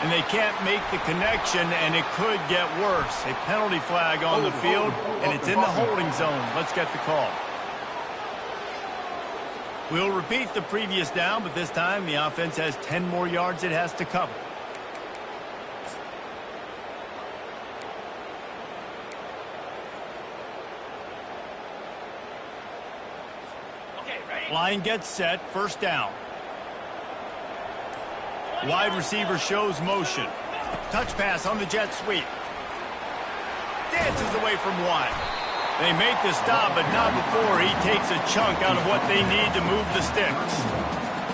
And they can't make the connection, and it could get worse. A penalty flag on the field, and it's in the holding zone. Let's get the call. We'll repeat the previous down, but this time the offense has 10 more yards it has to cover. Line gets set, 1st down. Wide receiver shows motion. Touch pass on the jet sweep. Dances away from one. They make the stop, but not before he takes a chunk out of what they need to move the sticks.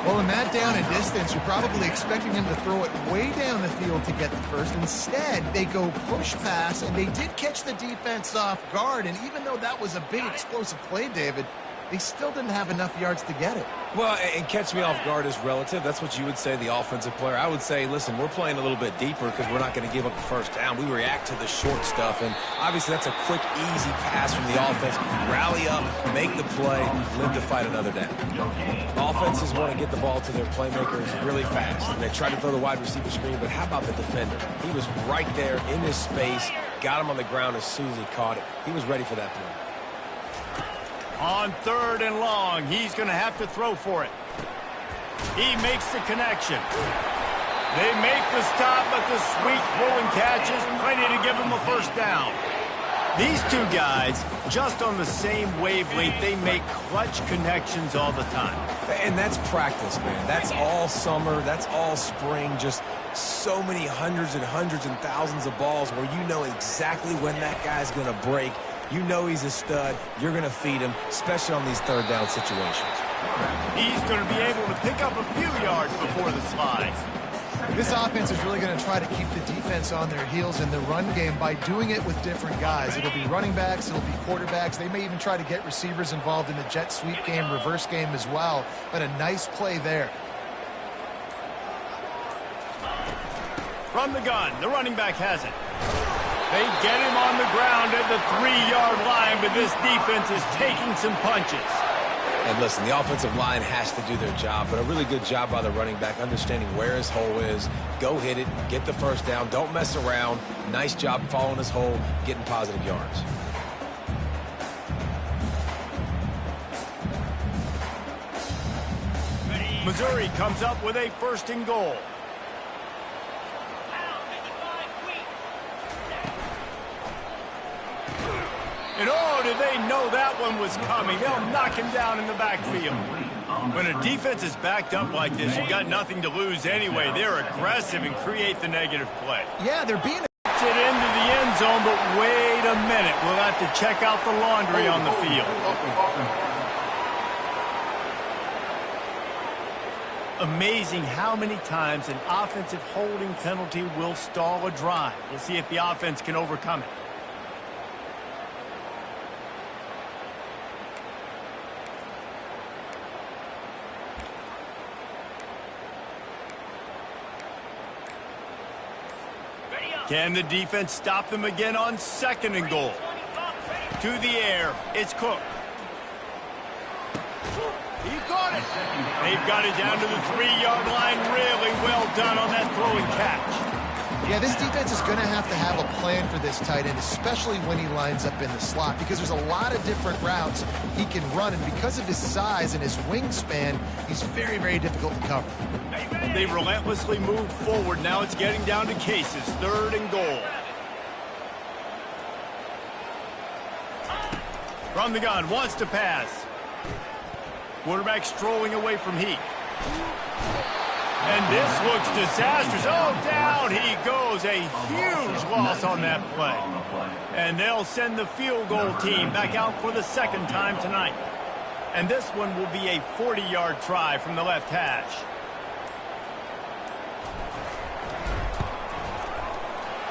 Well, in that down and distance, you're probably expecting him to throw it way down the field to get the first. Instead, they go push pass, and they did catch the defense off guard. And even though that was a big explosive play, David, they still didn't have enough yards to get it. Well, and catch me off guard is relative. That's what you would say, the offensive player. I would say, listen, we're playing a little bit deeper because we're not going to give up the first down. We react to the short stuff, and obviously that's a quick, easy pass from the offense. Rally up, make the play, live to fight another down. Offenses want to get the ball to their playmakers really fast, and they try to throw the wide receiver screen, but how about the defender? He was right there in his space, got him on the ground as soon as he caught it. He was ready for that play. On 3rd and long, he's going to have to throw for it. He makes the connection. They make the stop, but the sweet throw and catch is plenty to give him a first down. These two guys, just on the same wavelength, they make clutch connections all the time. And that's practice, man. That's all summer. That's all spring. Just so many hundreds and thousands of balls where you know exactly when that guy's going to break. You know he's a stud. You're going to feed him, especially on these third down situations. He's going to be able to pick up a few yards before the slide. This offense is really going to try to keep the defense on their heels in the run game by doing it with different guys. It'll be running backs, it'll be quarterbacks. They may even try to get receivers involved in the jet sweep game, reverse game as well. But a nice play there. From the gun, the running back has it. They get him on the ground at the 3-yard line, but this defense is taking some punches. And listen, the offensive line has to do their job, but a really good job by the running back, understanding where his hole is. Go hit it, get the first down, don't mess around. Nice job following his hole, getting positive yards. Missouri comes up with a 1st and goal. And oh, did they know that one was coming? They'll knock him down in the backfield. When a defense is backed up like this, you've got nothing to lose anyway. They're aggressive and create the negative play. Yeah, they're being It into the end zone, but wait a minute. We'll have to check out the laundry on the field. Amazing how many times an offensive holding penalty will stall a drive. We'll see if the offense can overcome it. Can the defense stop them again on 2nd and goal? To the air, it's Cook. He caught it. They've got it down to the 3-yard line. Really well done on that throw and catch. Yeah, this defense is going to have a plan for this tight end, especially when he lines up in the slot, because there's a lot of different routes he can run, and because of his size and his wingspan, he's very, very difficult to cover. They relentlessly move forward. Now it's getting down to cases. 3rd and goal. From the gun, wants to pass. Quarterback strolling away from heat. And this looks disastrous. Oh, down he goes. A huge loss on that play. And they'll send the field goal team back out for the 2nd time tonight. And this one will be a 40-yard try from the left hash.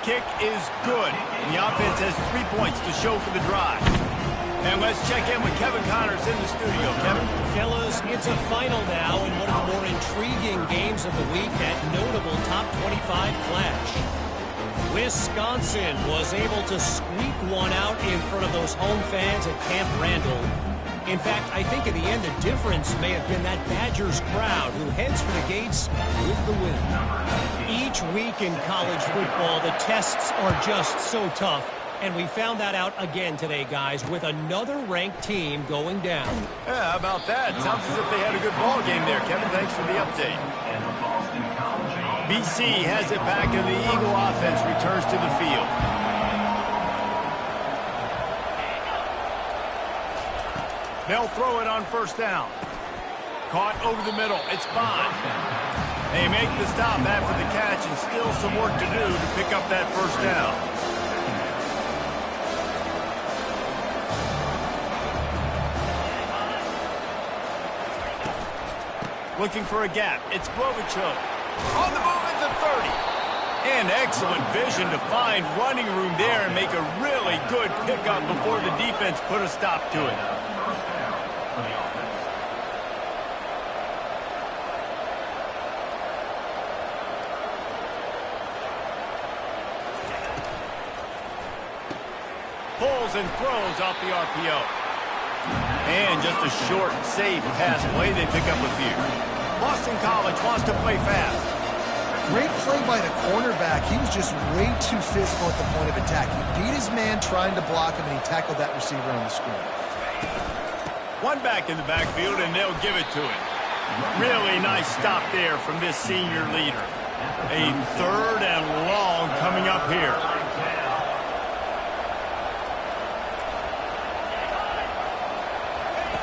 Kick is good. And the offense has 3 points to show for the drive. And let's check in with Kevin Connors in the studio. Kevin? Fellas, it's a final now in one of the more intriguing games of the week, that notable top 25 clash. Wisconsin was able to squeak one out in front of those home fans at Camp Randall. In fact, I think in the end the difference may have been that Badgers crowd who heads for the gates with the win. Each week in college football, the tests are just so tough. And we found that out again today, guys, with another ranked team going down. Yeah, how about that? Sounds as if they had a good ball game there, Kevin. Thanks for the update. BC has it back, and the Eagle offense returns to the field. They'll throw it on 1st down. Caught over the middle. It's Bond. They make the stop after the catch and still some work to do to pick up that first down. Looking for a gap. It's Glovichuk. On the move at the 30. And excellent vision to find running room there and make a really good pickup before the defense put a stop to it. Pulls and throws off the RPO. And just a short, safe pass play. They pick up a few. Boston College wants to play fast. Great play by the cornerback. He was just way too physical at the point of attack. He beat his man trying to block him, and he tackled that receiver on the screen. One back in the backfield, and they'll give it to him. Really nice stop there from this senior leader. A 3rd and long coming up here.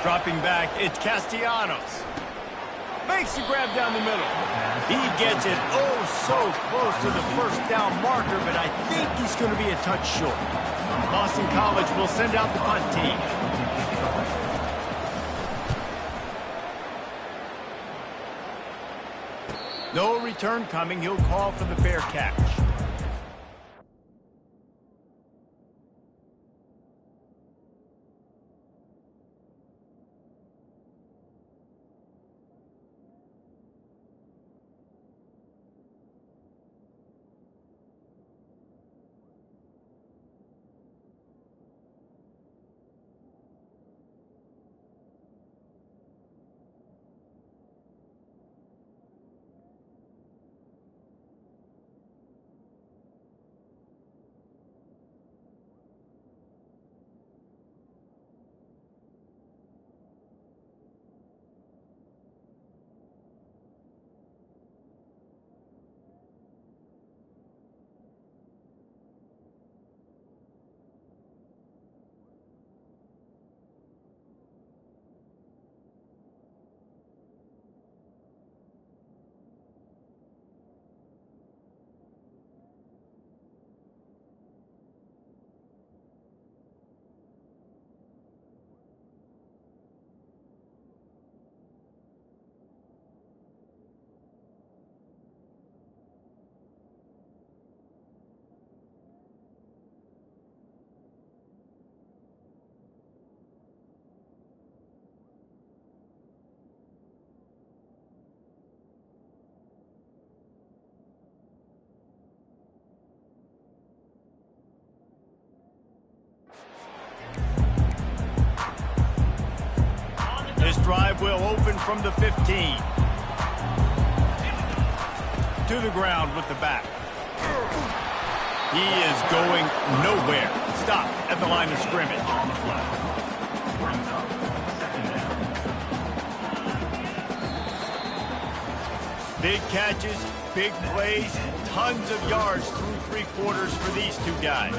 Dropping back, it's Castellanos. Makes the grab down the middle. He gets it so close to the first down marker, but I think he's going to be a touch short. Boston College will send out the punt team. No return coming. He'll call for the fair catch. This drive will open from the 15. To the ground with the back. He is going nowhere. Stop at the line of scrimmage. Big catches, big plays, tons of yards through 3 quarters for these two guys.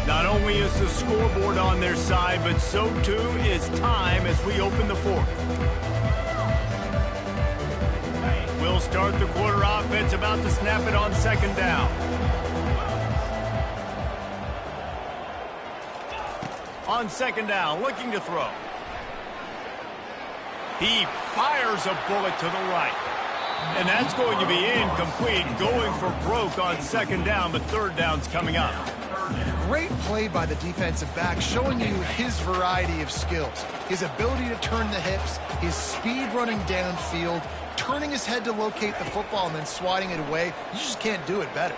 Not only is the scoreboard on their side, but so too is time as we open the 4th. We'll start the quarter offense, about to snap it on 2nd down. On 2nd down, looking to throw. He fires a bullet to the right. And that's going to be incomplete, going for broke on 2nd down, but 3rd down's coming up. Great play by the defensive back, showing you his variety of skills. His ability to turn the hips, his speed running downfield, turning his head to locate the football and then swatting it away. You just can't do it better.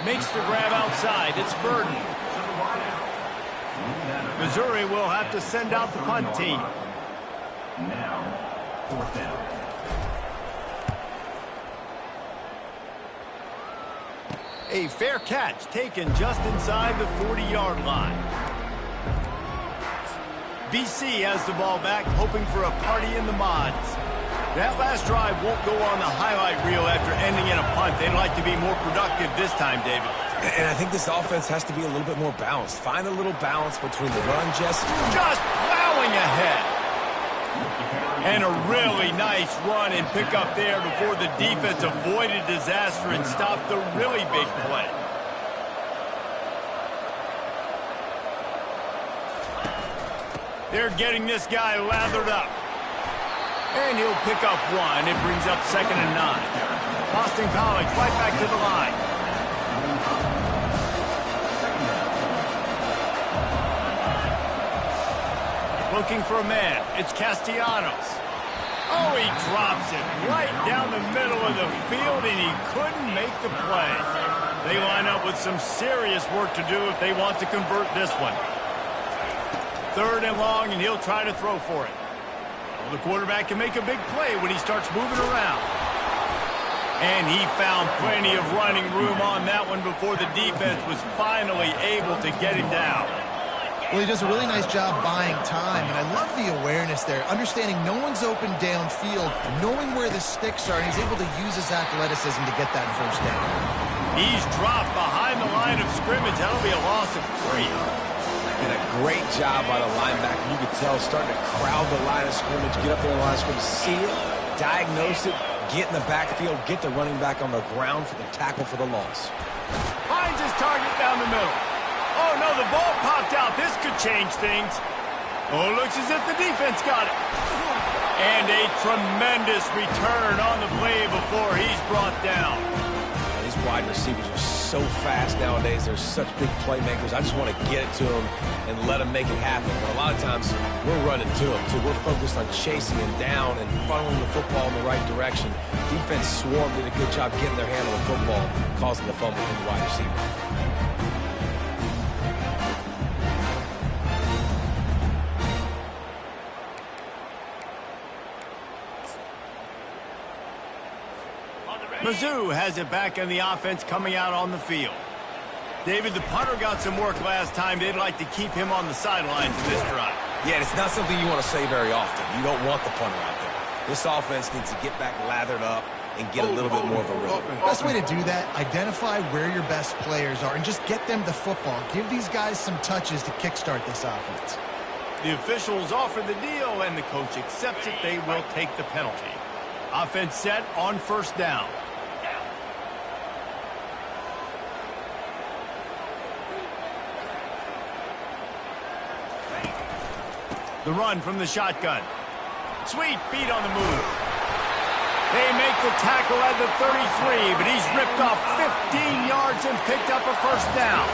Makes the grab outside. It's Burden. Missouri will have to send out the punt team. Now, 4th down. A fair catch taken just inside the 40-yard line. BC has the ball back, hoping for a party in the mods. That last drive won't go on the highlight reel after ending in a punt. They'd like to be more productive this time, David. And I think this offense has to be a little bit more balanced. Find a little balance between the run, Jesse. Just plowing ahead. And a really nice run and pick up there before the defense avoided disaster and stopped the really big play. They're getting this guy lathered up. And he'll pick up one. It brings up 2nd and 9. Boston College right back to the line. Looking for a man. It's Castellanos. Oh, he drops it right down the middle of the field, and he couldn't make the play. They line up with some serious work to do if they want to convert this one. 3rd and long, and he'll try to throw for it. Well, the quarterback can make a big play when he starts moving around. And he found plenty of running room on that one before the defense was finally able to get him down. Well, he does a really nice job buying time, and I love the awareness there, understanding no one's open downfield, knowing where the sticks are, and he's able to use his athleticism to get that first down. He's dropped behind the line of scrimmage. That'll be a loss of 3. And a great job by the linebacker. You could tell starting to crowd the line of scrimmage, get up there in the line of scrimmage, see it, diagnose it, get in the backfield, get the running back on the ground for the tackle for the loss. Finds his target down the middle. Oh, no, the ball popped out. This could change things. Oh, it looks as if the defense got it. And a tremendous return on the play before he's brought down. These wide receivers are so fast nowadays. They're such big playmakers. I just want to get it to them and let them make it happen. But a lot of times, we're running to them, too. We're focused on chasing him down and funneling the football in the right direction. Defense swarmed, did a good job getting their hand on the football, causing the fumble from the wide receiver. Mizzou has it back in the offense coming out on the field. David, the punter got some work last time. They'd like to keep him on the sidelines in this drive. Yeah, it's not something you want to say very often. You don't want the punter out there. This offense needs to get back lathered up and get a little bit more of a rhythm. Best way to do that, identify where your best players are and just get them the football. Give these guys some touches to kickstart this offense. The officials offer the deal, and the coach accepts it. They will take the penalty. Offense set on 1st down. The run from the shotgun. Sweet feet on the move. They make the tackle at the 33, but he's ripped off 15 yards and picked up a 1st down.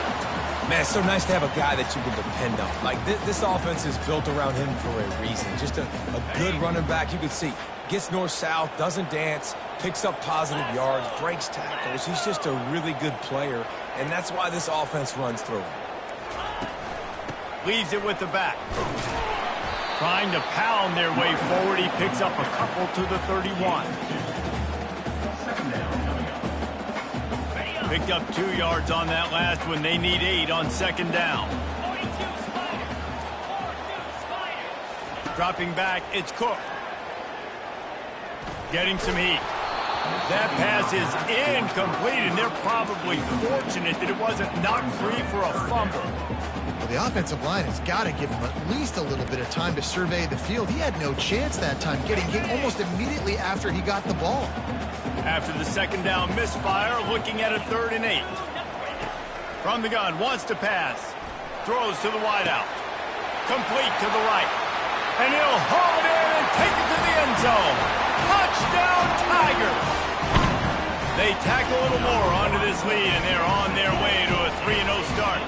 Man, it's so nice to have a guy that you can depend on. Like, this offense is built around him for a reason. Just a good running back. You can see, gets north-south, doesn't dance, picks up positive yards, breaks tackles. He's just a really good player, and that's why this offense runs through him. Leaves it with the back. Trying to pound their way forward. He picks up a couple to the 31. Picked up 2 yards on that last one. They need 8 on 2nd down. Dropping back, it's Cook. Getting some heat. That pass is incomplete, and they're probably fortunate that it wasn't knocked free for a fumble. Well, the offensive line has got to give him at least a little bit of time to survey the field. He had no chance that time, getting hit almost immediately after he got the ball. After the 2nd down misfire, looking at a 3rd and 8. From the gun, wants to pass. Throws to the wideout. Complete to the right. And he'll haul it in and take it to the end zone. Touchdown, Tigers! They tack a little more onto this lead, and they're on their way to a 3-0 start.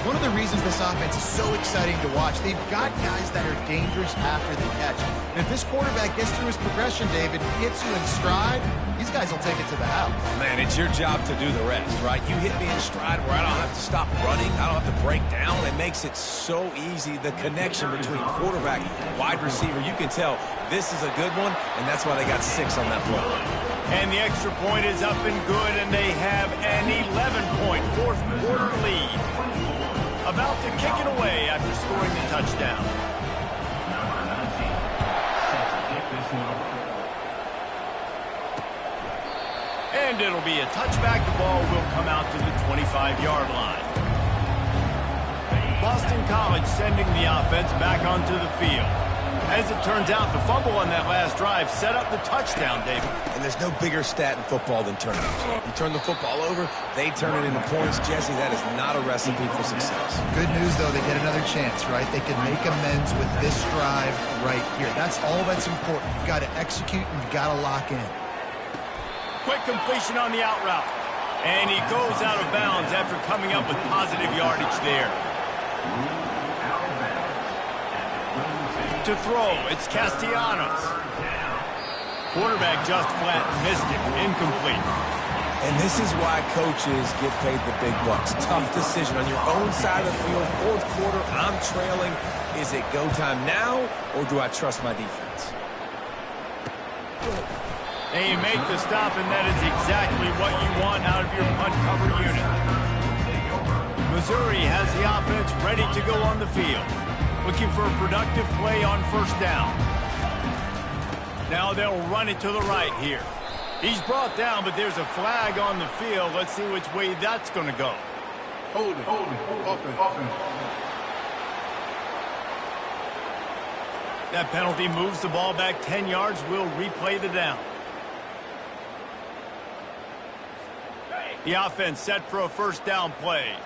One of the reasons this offense is so exciting to watch, they've got guys that are dangerous after the catch. And if this quarterback gets through his progression, David, gets you in stride, these guys will take it to the house. Man, it's your job to do the rest, right? You hit me in stride where I don't have to stop running. I don't have to break down. It makes it so easy. The connection between quarterback and wide receiver, you can tell this is a good one, and that's why they got 6 on that play. And the extra point is up and good, and they have an 11-point fourth-quarter lead. About to kick it away after scoring the touchdown. And And it'll be a touchback. The ball will come out to the 25-yard line. Boston College sending the offense back onto the field. As it turns out, the fumble on that last drive set up the touchdown, David. And there's no bigger stat in football than turnovers. You turn the football over, they turn it into points. Jesse, that is not a recipe for success. Good news, though, they get another chance, right? They can make amends with this drive right here. That's all that's important. You've got to execute and you've got to lock in. Quick completion on the out route. And he goes out of bounds after coming up with positive yardage there. To throw, it's Castellanos. Quarterback just flat missed it, incomplete. And this is why coaches get paid the big bucks. Tough decision on your own side of the field. Fourth quarter, I'm trailing. Is it go time now, or do I trust my defense? They make the stop, and that is exactly what you want out of your punt cover unit. Missouri has the offense ready to go on the field. Looking for a productive play on first down. Now they'll run it to the right here. He's brought down, but there's a flag on the field. Let's see which way that's going to go. Hold it. Offense. That penalty moves the ball back 10 yards. We'll replay the down. The offense set for a first down play.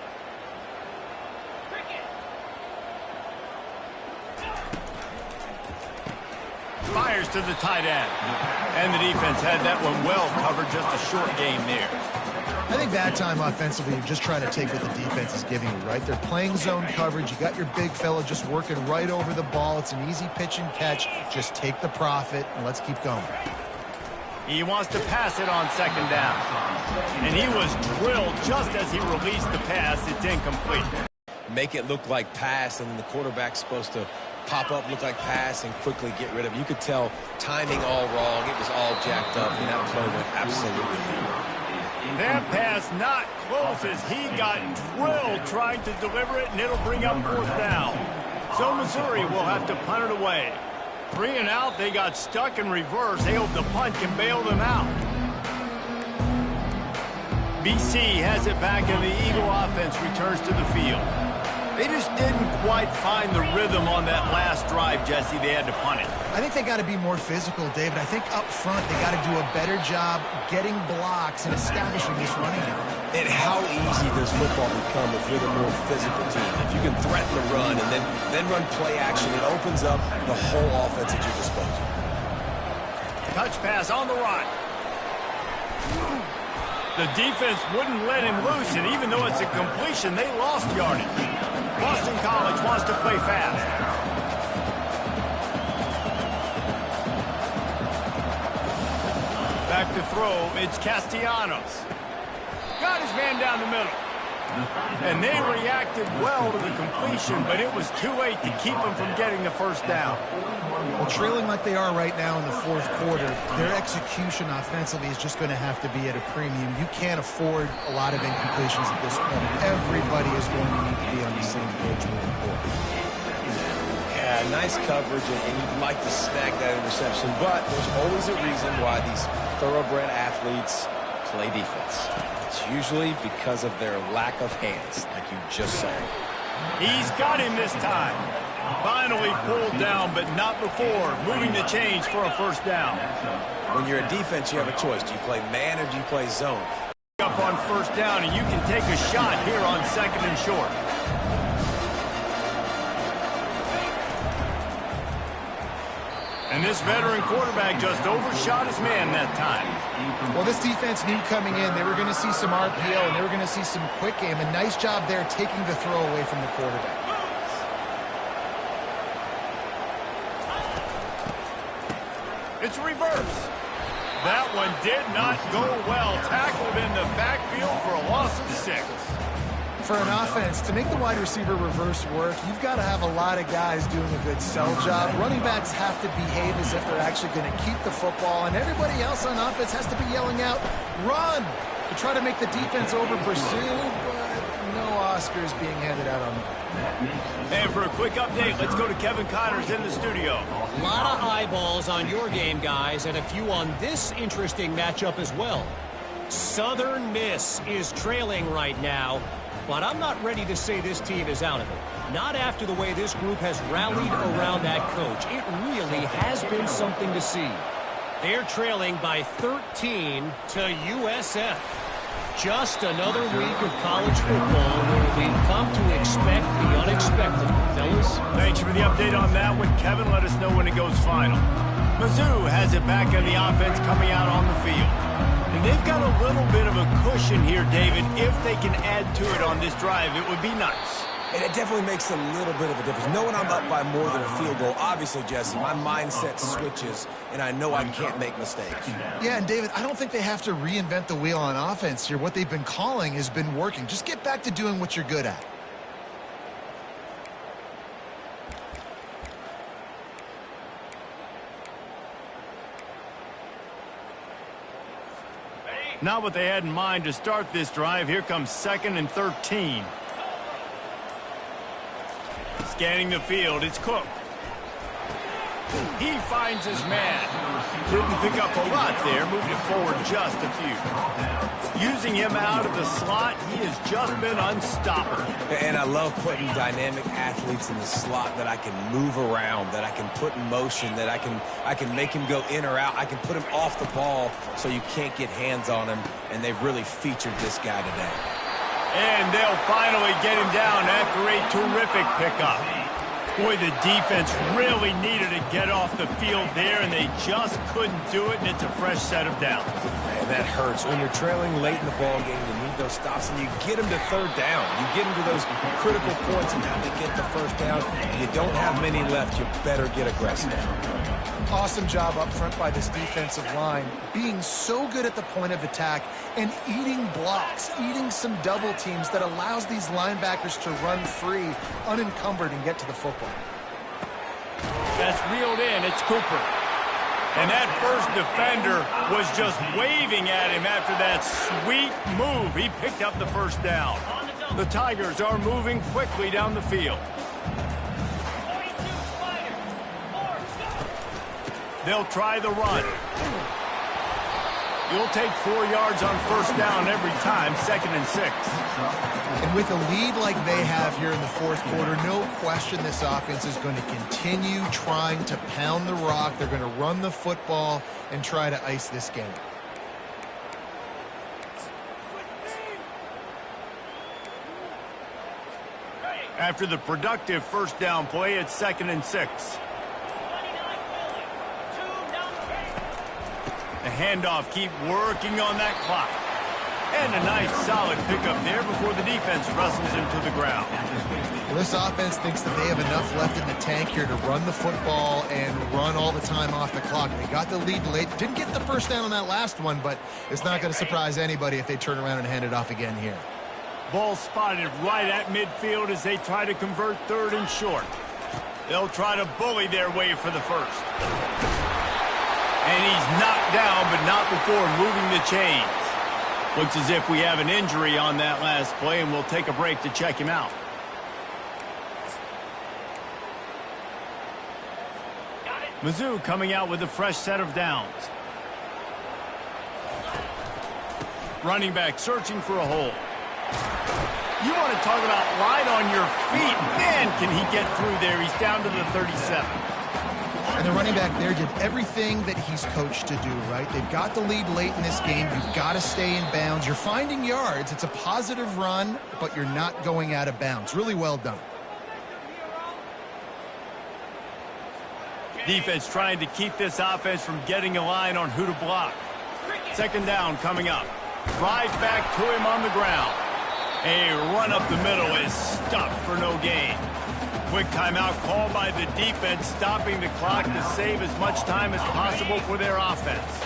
Fires to the tight end. And the defense had that one well covered, just a short game there. I think that time offensively, you just try to take what the defense is giving you, right? They're playing zone coverage. You got your big fella just working right over the ball. It's an easy pitch and catch. Just take the profit, and let's keep going. He wants to pass it on second down. And he was drilled just as he released the pass. It's incomplete. Make it look like pass, and then the quarterback's supposed to pop up, look like pass, and quickly get rid of it. You could tell timing all wrong. It was all jacked up, and that play went absolutely nowhere. That pass not close as he got drilled trying to deliver it, and it'll bring up fourth down. So Missouri will have to punt it away. 3 and out, they got stuck in reverse. They hope the punt can bail them out. BC has it back, and the Eagle offense returns to the field. They just didn't quite find the rhythm on that last drive, Jesse. They had to punt it. I think they got to be more physical, David. I think up front they got to do a better job getting blocks and establishing this running game. And how easy does football become if you're the more physical team? If you can threaten the run and then run play action, it opens up the whole offense at your disposal. Touch pass on the run. The defense wouldn't let him loose, and even though it's a completion, they lost yardage. Boston College wants to play fast. Back to throw, it's Castellanos. Got his man down the middle. And they reacted well to the completion, but it was too late to keep them from getting the first down. Well, trailing like they are right now in the fourth quarter, their execution offensively is just going to have to be at a premium. You can't afford a lot of incompletions at this point. Everybody is going to need to be on the same page moving forward. Yeah, nice coverage, and you'd like to snag that interception, but there's always a reason why these thoroughbred athletes play defense. It's usually because of their lack of hands, like you just saw. He's got him this time. Finally pulled down, but not before. Moving the chains for a first down. When you're a defense, you have a choice. Do you play man or do you play zone? Up on first down, and you can take a shot here on second and short. And this veteran quarterback just overshot his man that time. Well, this defense knew coming in they were going to see some RPO and they were going to see some quick game. A nice job there taking the throw away from the quarterback. It's reverse. That one did not go well. Tackled in the backfield for a loss of 6. For an offense, to make the wide receiver reverse work, you've got to have a lot of guys doing a good sell job. Running backs have to behave as if they're actually going to keep the football, and everybody else on offense has to be yelling out, run, to try to make the defense over pursue, but no Oscars being handed out on that. And for a quick update, let's go to Kevin Connors in the studio. A lot of eyeballs on your game, guys, and a few on this interesting matchup as well. Southern Miss is trailing right now, but I'm not ready to say this team is out of it. Not after the way this group has rallied around that coach. It really has been something to see. They're trailing by 13 to USF. Just another week of college football where we've come to expect the unexpected. Fellas? Thanks for the update on that one, Kevin. Let us know when it goes final. Mizzou has it back on the offense coming out on the field. And they've got a little bit of a cushion here, David. If they can add to it on this drive, it would be nice. And it definitely makes a little bit of a difference. Knowing I'm up by more than a field goal, obviously, Jesse, my mindset switches, and I know I can't make mistakes. Yeah, and David, I don't think they have to reinvent the wheel on offense here. What they've been calling has been working. Just get back to doing what you're good at. Not what they had in mind to start this drive. Here comes 2nd and 13. Scanning the field, it's Cook. He finds his man. Didn't pick up a lot there, moved it forward just a few. Using him out of the slot, he has just been unstoppable. And I love putting dynamic athletes in the slot that I can move around, that I can put in motion, that I can make him go in or out. I can put him off the ball so you can't get hands on him, and they've really featured this guy today. And they'll finally get him down after a terrific pickup. Boy, the defense really needed to get off the field there, and they just couldn't do it, and it's a fresh set of downs. Man, that hurts. When you're trailing late in the ball game, you need those stops, and you get them to 3rd down. You get them to those critical points and have to get the 1st down. You don't have many left. You better get aggressive. Awesome job up front by this defensive line, being so good at the point of attack and eating blocks, eating some double teams that allows these linebackers to run free, unencumbered, and get to the football. That's reeled in. It's Cooper. And that first defender was just waving at him after that sweet move. He picked up the 1st down. The Tigers are moving quickly down the field. They'll try the run. You'll take 4 yards on 1st down every time, 2nd and 6. And with a lead like they have here in the 4th quarter, no question this offense is going to continue trying to pound the rock. They're going to run the football and try to ice this game. After the productive 1st down play, it's 2nd and 6. The handoff, keep working on that clock. And a nice solid pickup there before the defense wrestles him to the ground. Well, this offense thinks that they have enough left in the tank here to run the football and run all the time off the clock. They got the lead late. Didn't get the 1st down on that last one, but it's not going to surprise anybody if they turn around and hand it off again here. Ball spotted right at midfield as they try to convert 3rd and short. They'll try to bully their way for the 1st. And he's knocked down, but not before moving the chains. Looks as if we have an injury on that last play, and we'll take a break to check him out. Mizzou coming out with a fresh set of downs. Running back searching for a hole. You want to talk about light on your feet. Man, can he get through there. He's down to the 37. And the running back there did everything that he's coached to do, right? They've got the lead late in this game. You've got to stay in bounds. You're finding yards. It's a positive run, but you're not going out of bounds. Really well done. Defense trying to keep this offense from getting a line on who to block. 2nd down coming up. Drive back to him on the ground. A run up the middle is stuck for no gain. Quick timeout called by the defense, stopping the clock to save as much time as possible for their offense.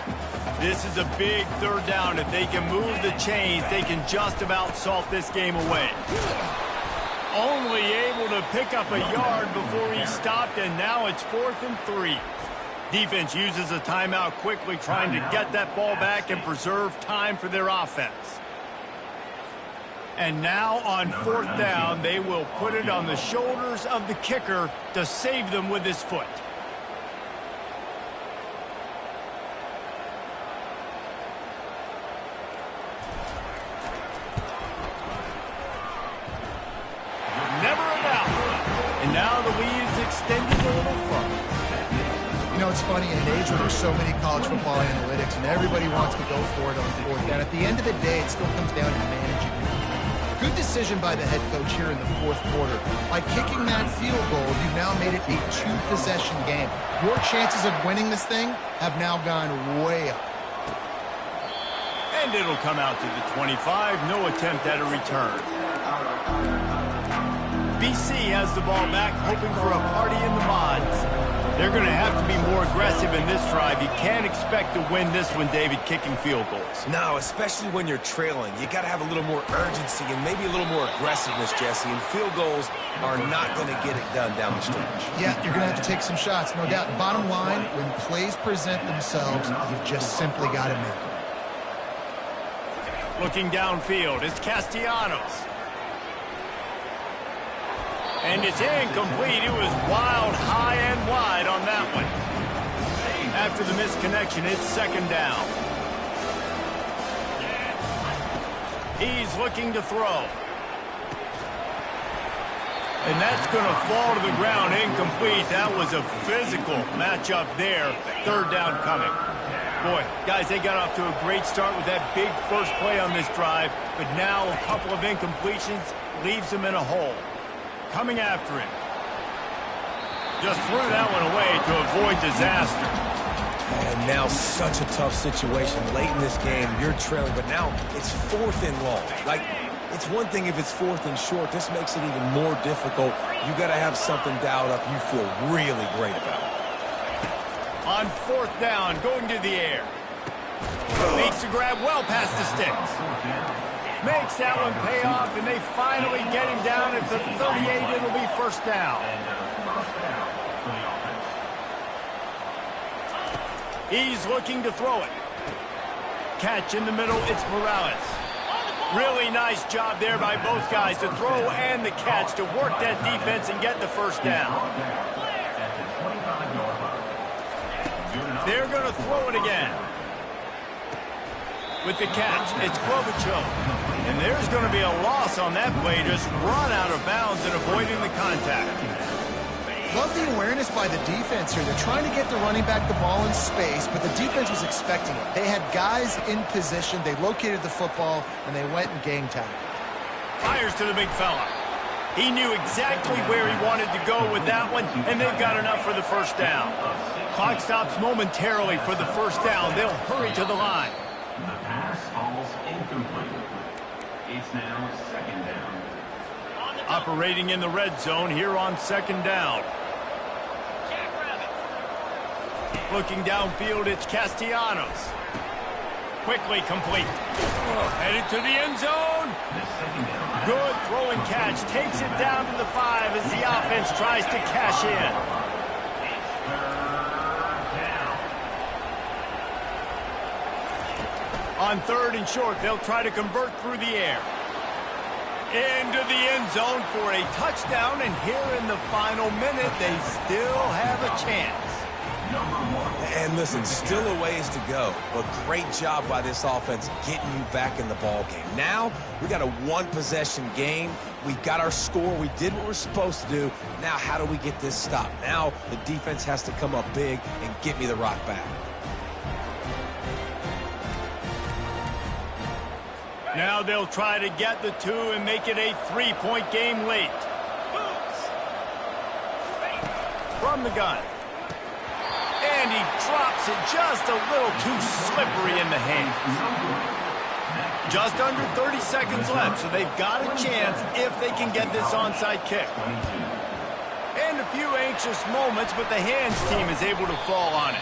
This is a big 3rd down. If they can move the chains, they can just about salt this game away. Only able to pick up a yard before he stopped, and now it's 4th and 3. Defense uses a timeout quickly, trying to get that ball back and preserve time for their offense. And now on 4th down, they will put it on the shoulders of the kicker to save them with his foot. it's funny, in an age where there's so many college football analytics and everybody wants to go for it on fourth down, at the end of the day, it still comes down to managing. Good decision by the head coach here in the fourth quarter. By kicking that field goal, you've now made it a two-possession game. Your chances of winning this thing have now gone way up. And it'll come out to the 25. No attempt at a return. BC has the ball back, hoping for a party in the mods. They're going to have to be more aggressive in this drive. You can't expect to win this one, David, kicking field goals. No, especially when you're trailing. You got to have a little more urgency and maybe a little more aggressiveness, Jesse. And field goals are not going to get it done down the stretch. Yeah, you're going to have to take some shots, no doubt. Bottom line, when plays present themselves, you've just simply got to make them. Looking downfield, it's Castellanos. And it's incomplete. It was wild, high and wide on that one. After the misconnection, it's second down. He's looking to throw. And that's going to fall to the ground, incomplete. That was a physical matchup there. Third down coming. Boy, guys, they got off to a great start with that big first play on this drive, but now a couple of incompletions leaves them in a hole. Coming after him. Just threw that one away to avoid disaster. And now such a tough situation. Late in this game, you're trailing, but now it's fourth and long. Like, it's one thing if it's fourth and short. This makes it even more difficult. You got to have something dialed up you feel really great about. On fourth down, going to the air. Makes the grab well past the sticks. Makes that one pay off, and they finally get him down at the 38. It'll be first down. He's looking to throw it. Catch in the middle, it's Morales. Really nice job there by both guys to throw and the catch to work that defense and get the first down. They're going to throw it again. With the catch, it's Klobuchar. And there's going to be a loss on that play, just run out of bounds and avoiding the contact. Love the awareness by the defense here. They're trying to get the running back the ball in space, but the defense was expecting it. They had guys in position, they located the football, and they went and gang tackled. Fires to the big fella. He knew exactly where he wanted to go with that one, and they've got enough for the first down. Clock stops momentarily for the first down. They'll hurry to the line. The pass falls incomplete. It's now second down. Operating in the red zone here on second down. Looking downfield, it's Castellanos. Quickly complete. Headed to the end zone. Good throw and catch. Takes it down to the 5 as the offense tries to cash in. On third and short, they'll try to convert through the air. Into the end zone for a touchdown, and here in the final minute, they still have a chance. And listen, still a ways to go, but great job by this offense getting you back in the ball game. Now, we got a one-possession game. We got our score. We did what we're supposed to do. Now, how do we get this stopped? Now, the defense has to come up big and get me the rock back. Now they'll try to get the 2 and make it a 3-point game late. From the gun. And he drops it just a little too slippery in the hands. Just under 30 seconds left, so they've got a chance if they can get this onside kick. And a few anxious moments, but the hands team is able to fall on it.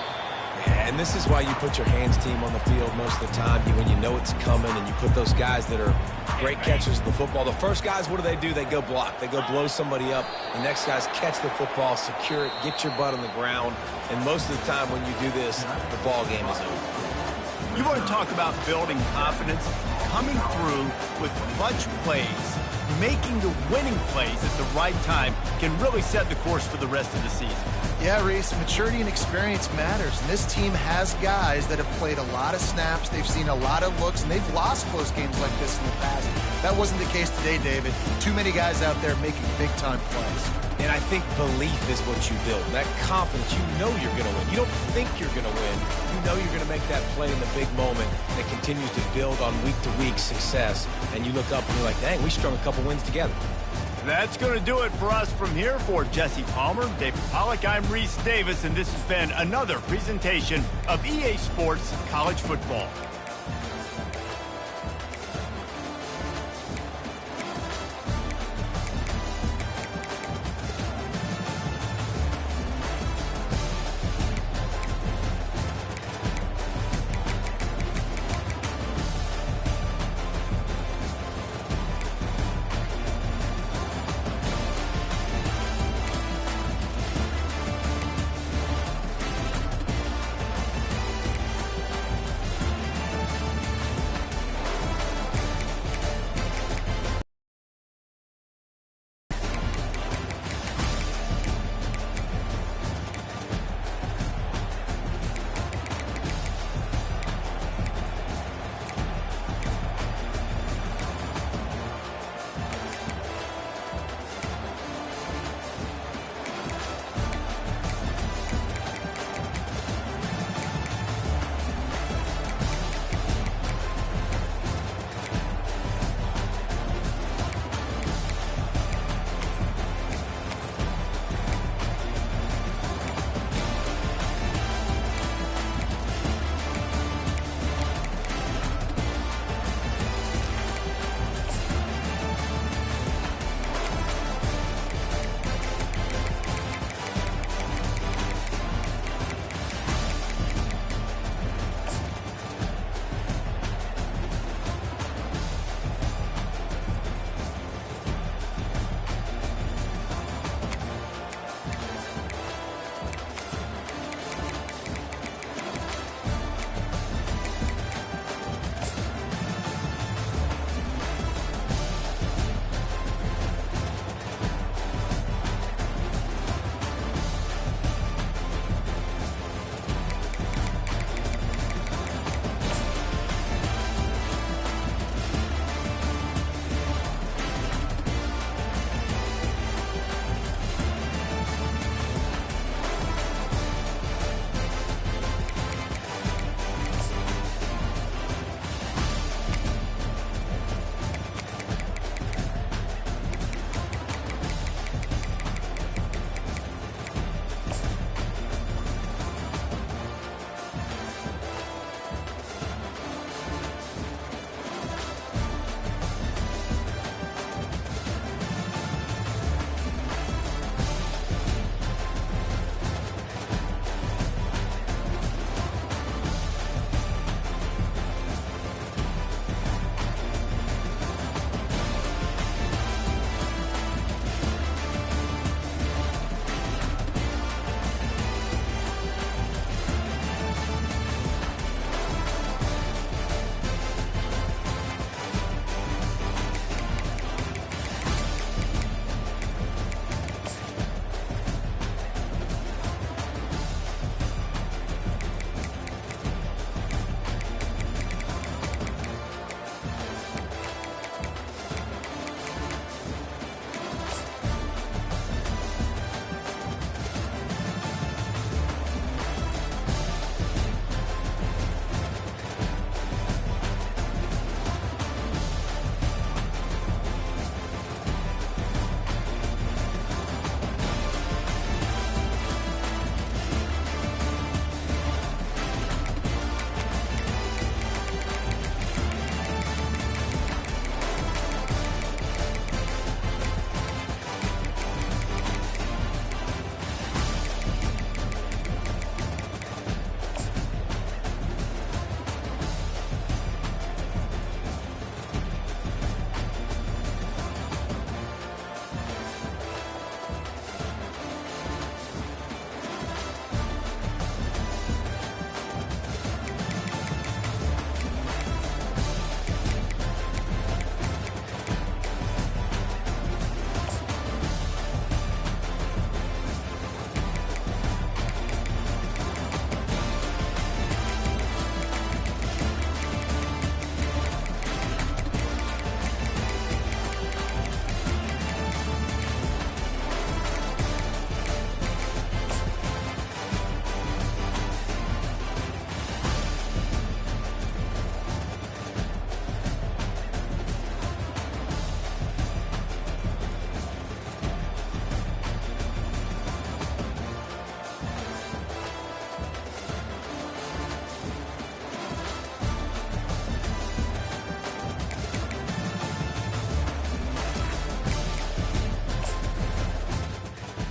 And this is why you put your hands team on the field most of the time, when you know it's coming, and you put those guys that are great catchers of the football. The first guys, what do? They go block. They go blow somebody up. The next guys catch the football, secure it, get your butt on the ground. And most of the time when you do this, the ball game is over. You want to talk about building confidence? Coming through with clutch plays, making the winning plays at the right time can really set the course for the rest of the season. Yeah, Reese, maturity and experience matters. And this team has guys that have played a lot of snaps. They've seen a lot of looks, and they've lost close games like this in the past. That wasn't the case today, David. Too many guys out there making big-time plays. And I think belief is what you build. That confidence, you know you're going to win. You don't think you're going to win. You know you're going to make that play in the big moment that continues to build on week-to-week success. And you look up and you're like, dang, we strung a couple wins together. That's going to do it for us from here. For Jesse Palmer, David Pollack, I'm Reese Davis, and this has been another presentation of EA Sports College Football.